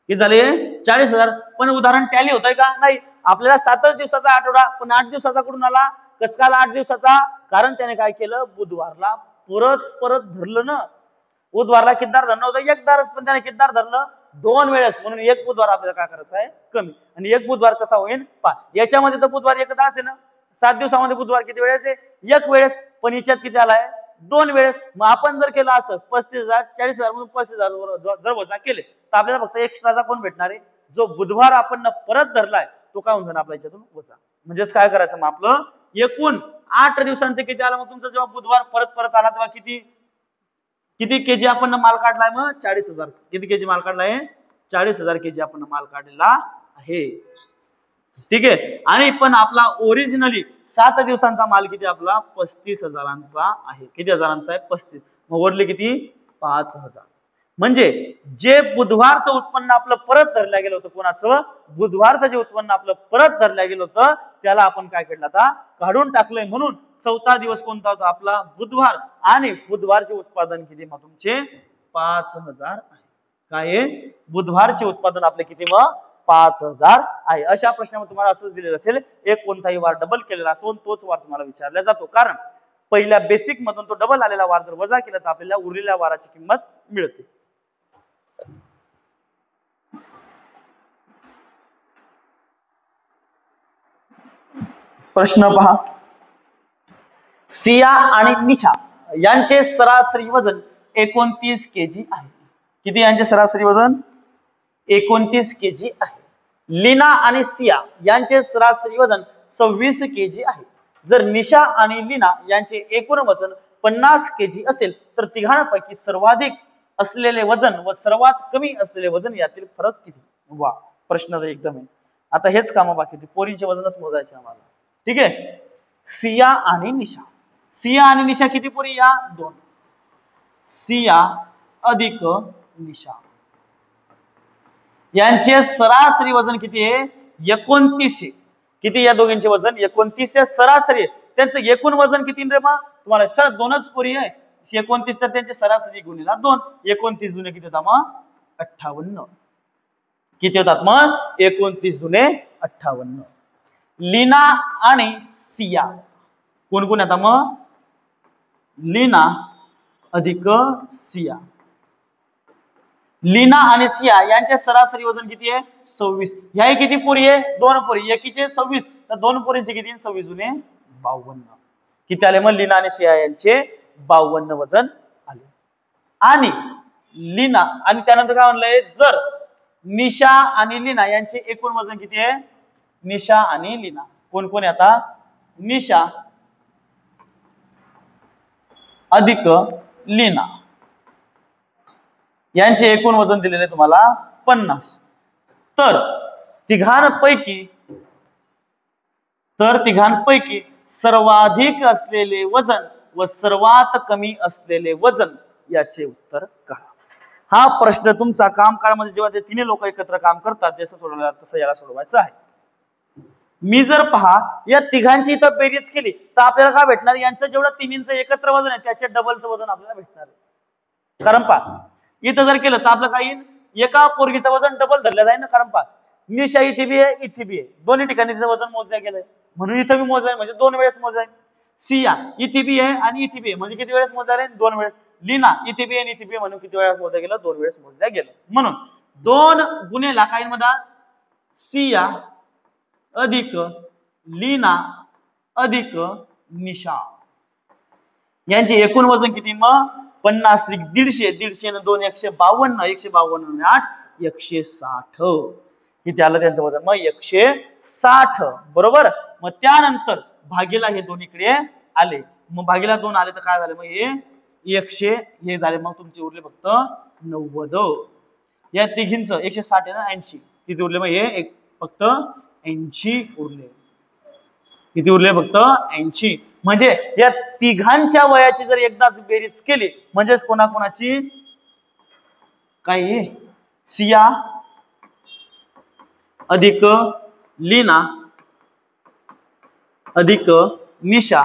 [SPEAKER 1] किती झाले 40,000. पण उदाहरण टॅली होतंय का नाही. आपल्याला 7 दिवसाचा आठवडा, पण 8 दिवसाचा कुठून आला. कस काल 8 दिवसाचा, कारण त्याने काय केलं बुधवारला परत परत धरलं ना. बुधवारला कितदार धरलं होतं एकदारच, पण त्याने कितदार धरलं 2 वेळेस, म्हणून एक बुधवार आपल्याला काय करायचं आहे कमी. आणि एक बुधवार कसा होईल पहा. याच्यामध्ये तर बुधवार एकदाच आहे ना. 7 दिवसामध्ये बुधवार किती वेळेस आहे एक वेळेस, पण याच्यात किती आलाय 2 वेळेस. मग आपण जर केलं असं 35,000 40,000 म्हणून 35,000 जर वजा केले तर आपल्याला फक्त एक्स्ट्राचा कोण भेटणार आहे, जो बुधवार आपण परत धरलाय तो काय होऊन जाणार आपल्या याच्यातून वजा. म्हणजेच काय करायचं मग आपलं एकूण 8 दिवसांचे किती आलं. मग तुमचा जेव्हा बुधवार परत परत आला तेव्हा किती किती केजी आपण माल काढलाय मग 40,000. किती केजी माल काढलाय 40,000 केजी आपण माल काढलेला आहे. ठीक आहे. आणि पण आपला ओरिजिनली 7 दिवसांचा माल किती आपला 35,000चा आहे. किती हजारांचा आहे 35. मग वरले किती 5,000. म्हणजे जे बुधवारचं उत्पन्न आपलं परत धरल्या गेलं होतं, कोणाचं बुधवारचं जे उत्पन्न आपलं परत धरल्या गेलं होतं त्याला आपण काय केलं आता काढून टाकलंय. म्हणून 4था दिवस कोणता होता आपला बुधवार. आणि बुधवारचे उत्पादन किती मग तुमचे 5,000 आहे. काय आहे बुधवारचे उत्पादन आपले किती मग 5,000 आहे. अशा प्रश्नामध्ये तुम्हाला असंच दिलेलं असेल, एक कोणताही वार डबल केलेला असून तोच वार तुम्हाला विचारला जातो. कारण पहिल्या बेसिक मधून तो डबल आलेला वार जर वजा केला तर आपल्याला उरलेल्या वाराची किंमत मिळते. प्रश्न पहा. सिया आणि निशा यांचे सरासरी वजन 29 केजी आहे. किती यांचे सरासरी वजन 29 केजी आहे. लीना आणि सिया यांचे सरासरी वजन 26 केजी आहे. जर निशा आणि लीना यांचे एकूण वजन 50 केजी असेल तर तिघांपैकी सर्वाधिक असलेले वजन व सर्वात कमी असलेले वजन यातील फरक किती. वा प्रश्न तर एकदम आहे. आता हेच काम बाकी ते पोरींचे वजनच मोजायचे आम्हाला. ठीक आहे. सिया आणि निशा. सिया आणि निशा किती पोरी या 2. सिया अधिक निशा यांचे सरासरी वजन किती आहे 29 आहे. किती या दोघांचे वजन 29 आहे सरासरी. त्यांचं एकूण वजन किती रे मग तुम्हाला सर 2च पोरी आहे 29 तर त्यांचे सरासरी गुणिला 2. 29 जुने किती होतात मग 58. किती होतात मग 29 जुने 58. लीना आणि सिया कोण कोण आता मग लीना अधिक सिया. लीना आणि सिया यांचे सरासरी वजन किती आहे 26. ह्या किती पोरी आहे 2 पोरी. एकीचे 26 तर 2 पोरींचे किती 26 जुने 52. किती आले मग लीना आणि सिया यांचे 52 वजन आले. आणि लीना आणि त्यानंतर काय म्हणलंय जर निशा आणि लीना यांचे एकूण वजन किती आहे. निशा आणि लीना कोण कोण आहे आता निशा अधिक लीना यांचे एकूण वजन दिलेले तुम्हाला 50. तर तिघांपैकी सर्वाधिक असलेले वजन व सर्वात कमी असलेले वजन याचे उत्तर काढा. हा प्रश्न तुमचा काम काळामध्ये जेव्हा ते तिन्ही लोक एकत्र काम करतात जसं सोडवलं तसं याला सोडवायचं आहे. मी जर पहा या तिघांची इथं बेरीज केली तर आपल्याला काय भेटणार यांचं जेवढं तिन्हींचं एकत्र वजन आहे त्याच्या डबलचं वजन आपल्याला भेटणार आहे. कारण पहा इथं जर केलं तर आपलं काही एका पोरगीचं वजन डबल धरलं जाईल ना. कारण पहा निशा इथे बी आहे इथे बी आहे दोन्ही ठिकाणी तिचं वजन मोजलं गेलंय म्हणून इथं बी मोजाय म्हणजे 2 वेळेस मोजाय. सिया इथे बी आहे आणि इथे बी आहे म्हणजे किती वेळेस मोजलं आहे 2 वेळेस. लीना इथे बी आहे इथे बी म्हणून किती वेळेस मोजलं गेलं 2 वेळेस मोजलं गेलं. म्हणून 2 गुणेला काही मध्ये सिया अधिक लीना अधिक निशा यांचे एकूण वजन किती मग 50 × 150. 150 2 152. 152 8 160. किती आलं त्यांचं वजन मग 160 बरोबर. मग त्यानंतर भागीला हे दोन इकडे आले मग भागीला 2 आले तर काय झालं मग हे 100 हे झाले मग तुमचे उरले फक्त 90. या तिघींचं 160 आहे ना 80. किती उरले मग हे फक्त 80 उरले. किती उरले फक्त 80. म्हणजे या तिघांच्या वयाची जर एकदाच बेरीज केली म्हणजेच कोणाकोणाची काही सिया अधिक लीना अधिक निशा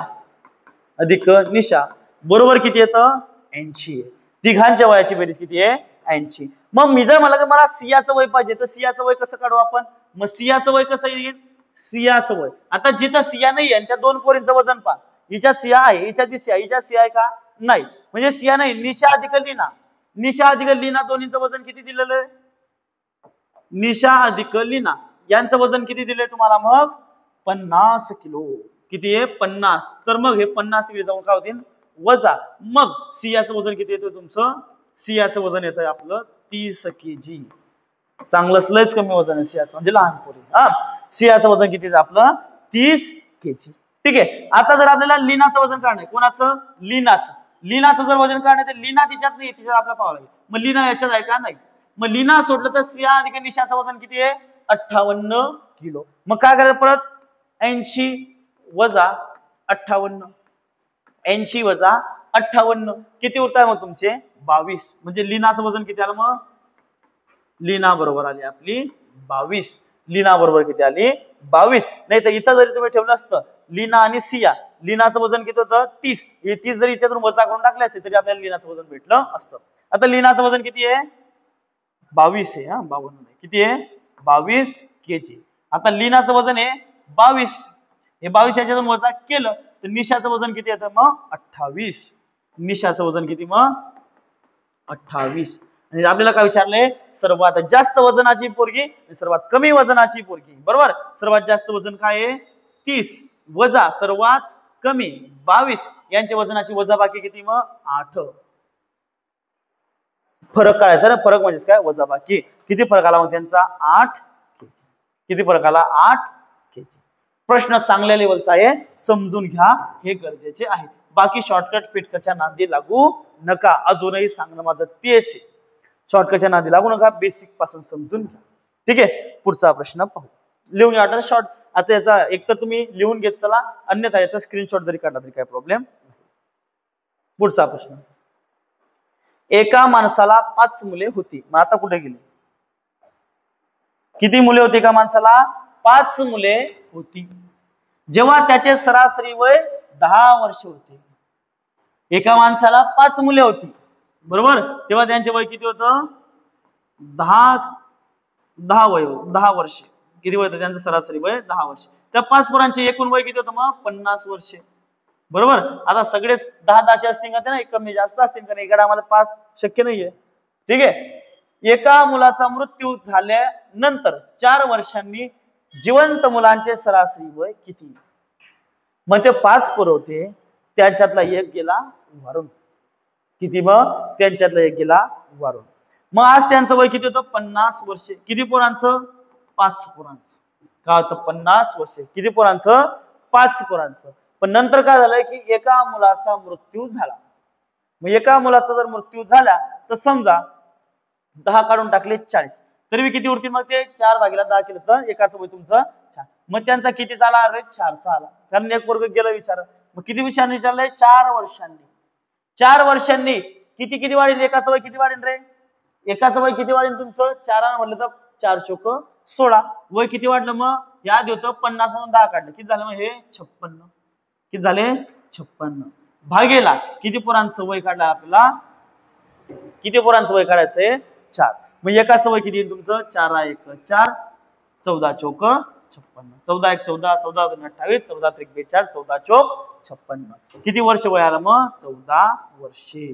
[SPEAKER 1] बरोबर किती येतं 80. तिघांच्या वयाची बेरीज किती आहे 80. मग मी जर म्हणलं की मला सियाचं वय पाहिजे तर सियाचं वय कसं काढू आपण? मग सियाचं वय कसं येईल? सियाचं वय, आता जिथं सिया नाही आहे त्या दोन पोरींचं वजन पहा. हिच्या सिया आहे, हिच्या सिया आहे का? नाही. म्हणजे सिया नाही, निशा अधिक लीना दोन्हीचं वजन किती दिलेलं आहे? निशा अधिक लीना यांचं वजन किती दिलंय तुम्हाला? मग 50 किलो. किती आहे? 50. तर मग हे 50 किलो जाऊन काय होतील? वजा. मग सियाचं वजन किती येतं तुमचं? सियाचं वजन येतंय आपलं 30 kg. चांगलंच लयच कमी वजन आहे सियाचं, म्हणजे लहान पोरी. सियाचं वजन किती आहे आपलं? 30 kg. ठीक आहे. आता जर आपल्याला लीनाचं वजन काढणं, कोणाचं? लीनाचं जर वजन काढणं तर लीना तिच्यात नाही, तिच्यात आपल्याला पाहावं लागेल. मग लीना याच्यात आहे का? नाही. मग लीना सोडलं तर सिया अधिक निशाचं वजन किती आहे? 58 किलो. मग काय करायचं परत? 80 वजा 58. 80 वजा 58 किती उरताय मग तुमचे? 22. म्हणजे लीनाचं वजन किती आलं मग? लीना बरोबर आली आपली 22. लीना बरोबर किती आली? 22. नाही तर इथं जरी तुम्ही ठेवलं असतं लीना आणि सिया, लीनाचं वजन किती होतं? 30. हे 30 जरी इथून वजा करून टाकले असते तरी आपल्याला लीनाचं वजन भेटलं असतं. आता लीनाचं वजन किती आहे? 22 आहे. 52 नाही. किती आहे? 22 kg. आता लीनाचं वजन आहे 22. हे 22 याच्यातून वजा केलं तर निशाचं वजन किती येतं मग? 28. निशाचं वजन किती मग? 28. आणि आपल्याला काय विचारलंय? सर्वात जास्त वजनाची पोरगी आणि सर्वात कमी वजनाची पोरगी. बरोबर. सर्वात जास्त वजन काय आहे? 30 वजा सर्वात कमी 22. यांच्या वजनाची वजाबाकी किती मग? 8. फरक काढायचा ना. फरक म्हणजेच काय? वजाबाकी. किती फरक आला मग त्यांचा? 8 kg. किती फरक आला? 8 kg. प्रश्न चांगल्या लेवलचा आहे, समजून घ्या, हे गरजेचे आहे. बाकी शॉर्टकट फिटकटच्या नादी लागू नका. अजूनही सांगणं माझं तेच आहे. शॉर्टकटच्या नादी लागू नका, बेसिक पासून समजून घ्या. ठीक आहे. पुढचा प्रश्न पाहू. लिहून घ्या शॉर्ट. आता याचा एक तर तुम्ही लिहून घेत चला, अन्यथा याचा स्क्रीनशॉट जरी काढला तरी काय प्रॉब्लेम नाही. पुढचा प्रश्न. एका माणसाला 5 मुले होती. मग आता कुठे गेली? किती मुले होती एका माणसाला? 5 मुले होती. जेव्हा त्याचे सरासरी वय 10 वर्ष होते. एका माणसाला 5 मुले होती. बरोबर. तेव्हा त्यांचे वय किती होतं? 10 वर्ष. किती वय होतं त्यांचं? सरासरी वय 10 वर्ष. त्या 5 पोरांचे एकूण वय किती होतं मग? 50 वर्ष. बरोबर. आता सगळेच 10-10चे असतील का? नाही, कमी जास्त असतील का? एका आम्हाला 5 शक्य नाहीये. ठीक आहे. एका मुलाचा मृत्यू झाल्यानंतर 4 वर्षांनी जिवंत मुलांचे सरासरी वय किती? मग ते 5 पोरं होते, त्यांच्यातला एक गेला वारून. किती मग? त्यांच्यातला एक गेला वारून. मग आज त्यांचं वय किती होतं? 50 वर्षे. किती पोरांचं? 5 पोरांचं. काय होतं? 50 वर्षे. किती पोरांचं? 5 पोरांचं. पण नंतर काय झालंय की एका मुलाचा मृत्यू झाला. मग एका मुलाचा जर मृत्यू झाला तर समजा 10 काढून टाकले 40, तरी किती उरतील मग? ते 4/10 केलं तर एकाचं वय तुमचं 4. मग त्यांचा किती झाला? अरे 4चा आला, कारण एक वर्ग गेलं विचार. मग किती वर्षांनी विचारलंय? 4 वर्षांनी. 4 वर्षांनी किती वाढेल? एकाचं वय किती वाढेल रे? एकाचं वय किती वाढेल तुमचं? 4 म्हणलं तर 4 चोक 16. वय किती वाढलं मग? याद होतं 50 म्हणून 10 काढलं. किती झालं मग? हे 56. किती झाले? 56. भागेला किती पोरांचं वय काढलं आपल्याला? किती पोरांचं वय काढायचंय? 4. मग एकाचं वय किती येईल तुमचं? 4 1 4, 14 चोक 56. 14 1 14, 14 2 28, 14 3 42, 14 चोक 56. किती वर्ष वय आलं मग? 14 वर्षे.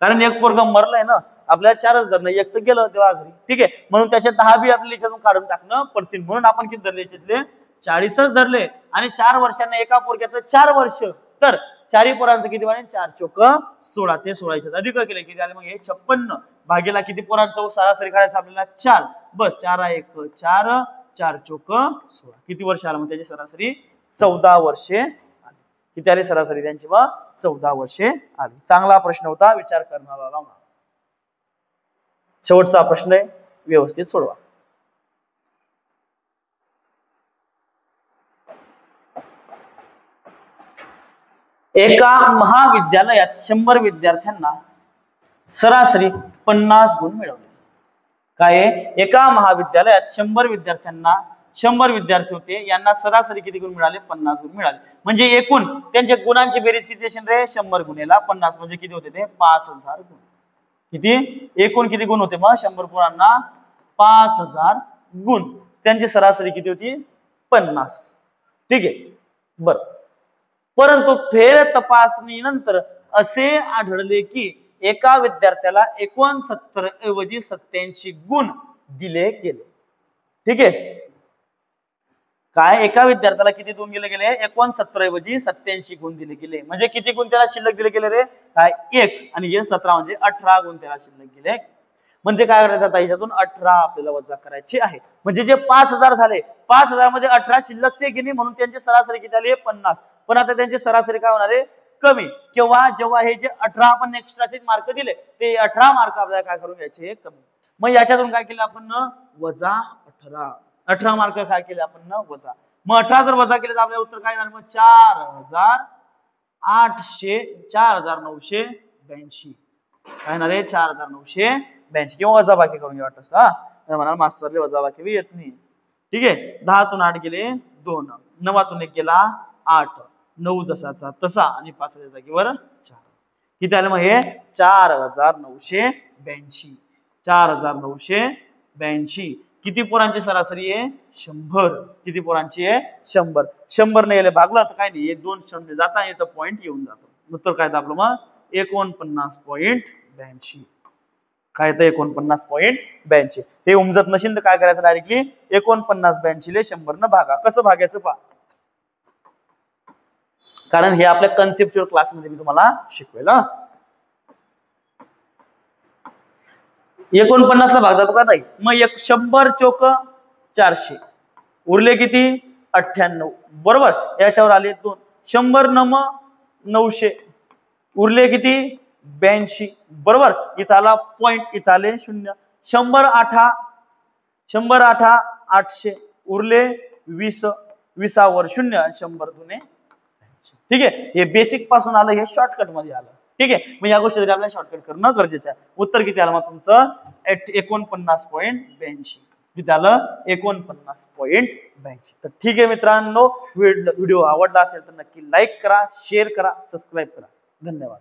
[SPEAKER 1] कारण एक पोरग मरलंय ना, आपल्याला 4च धरणं, एक तर गेलं तेव्हा घरी. ठीक आहे. म्हणून त्याच्या 10 बी आपल्याला याच्यातून काढून टाकणं पडतील. म्हणून आपण किती धरले? याच्यातले 40च धरले. आणि 4 वर्षांना एका पोरग्याचं 4 वर्ष, तर 4 पोरांचं किती वाढेल? 4 चोक 16. ते 16 अधिक केले किती झाले मग? हे 56. भागेला किती पोरांचं सरासरी काढायचं आपल्याला? 4. बस 4 1 4, 4 चोक 16. किती वर्ष आलं मग त्याची सरासरी? 14 वर्षे आली. किती आली सरासरी त्यांची मग? 14 वर्षे आली. चांगला प्रश्न होता, विचार करणारा लावणार. शेवटचा प्रश्न आहे, व्यवस्थित सोडवा. एका महाविद्यालयात 100 विद्यार्थ्यांना सरासरी 50 गुण मिळवले. काय? एका महाविद्यालयात 100 विद्यार्थ्यांना 100 विद्यार्थी होते, यांना सरासरी किती गुण मिळाले? 50 गुण मिळाले. म्हणजे एकूण त्यांच्या गुणांची बेरीज किती असेल रे? 100 गुणिले 50 म्हणजे किती होते ते? 5000 गुण. किती एकूण किती गुण होते मग? 100 गुणांना 5000 गुण. त्यांची सरासरी किती होती? 50. ठीक आहे, बर. परंतु फेर तपासणीनंतर असे आढळले की एका विद्यार्थ्याला 69 ऐवजी 87 गुण दिले गेले. ठीक आहे, काय एका विद्यार्थ्याला किती गुण दिले गेले? 69 ऐवजी 87 गुण दिले गेले. म्हणजे किती गुण त्याला शिल्लक दिले गेले रे? काय 1 आणि हे 17 म्हणजे 18 गुण त्याला शिल्लक गेले. म्हणजे काय करायचं आता? याच्यातून 18 आपल्याला वजा करायचे आहे. म्हणजे जे 5000 झाले, 5000 मध्ये 18 शिल्लकचे गेले, म्हणून त्यांची सरासरी किती आली? 50. पण आता त्यांची सरासरी काय होणार आहे? कमी. जेव्हा हे जे 18 आपण एक्स्ट्राचे मार्क दिले, ते 18 मार्क आपल्याला काय करून घ्यायचे? कमी. मग याच्यातून काय केलं आपण? वजा 18. 18 मार्क काय केले आपण? वजा. मग 18 जर वजा केले तर आपल्याला उत्तर काय येणार? मग 4982. काय येणार आहे? 4982 किंवा वजाबाकी करून घ्या वाटत. म्हणाल मास्तरले वजाबाकी बी येत नाही. ठीक आहे, 10 तून 8 गेले 2, 9 तून 1 गेला 8, 9 जसाचा तसा आणि 5 जागेवर 4. किती आलं मग हे? 4982. 4982. किती पोरांची सरासरी आहे? 100. किती पोरांची आहे? 100. 100 ने भागलं तर काय नाही, 1 2 शून्य जाता येतं, पॉईंट येऊन जातो. उत्तर काय आपलं मग? 49.82. काय तर 49.82. हे उमजत नसेल तर काय करायचं? डायरेक्टली 49.82 ले 100 न भागा. कसं भागायचं पहा, कारण हे आपल्या कन्सेप्च्युअल क्लासमध्ये मी तुम्हाला शिकवेल. 49 ला भाग जातो का? नाही. मग 100 चोक 400 उरले किती? 98. बरोबर, याच्यावर आले 2. 100 नम 900 उरले किती? 82. बरोबर, इथं आला पॉइंट, इथं आले 0. 100 8 800 उरले 20. 20 वर 0 आणि 100 दुने. ठीक आहे, हे बेसिक पासून आलं, हे शॉर्टकट मध्ये आलं. ठीक आहे, मग या गोष्टी आपल्याला शॉर्टकट करणं गरजेचं आहे. उत्तर किती आलं मग तुमचं? 49.82. किती आलं? 49.82. तर ठीक आहे मित्रांनो, व्हिडिओ आवडला असेल तर नक्की लाईक करा, शेअर करा, सबस्क्राईब करा. धन्यवाद.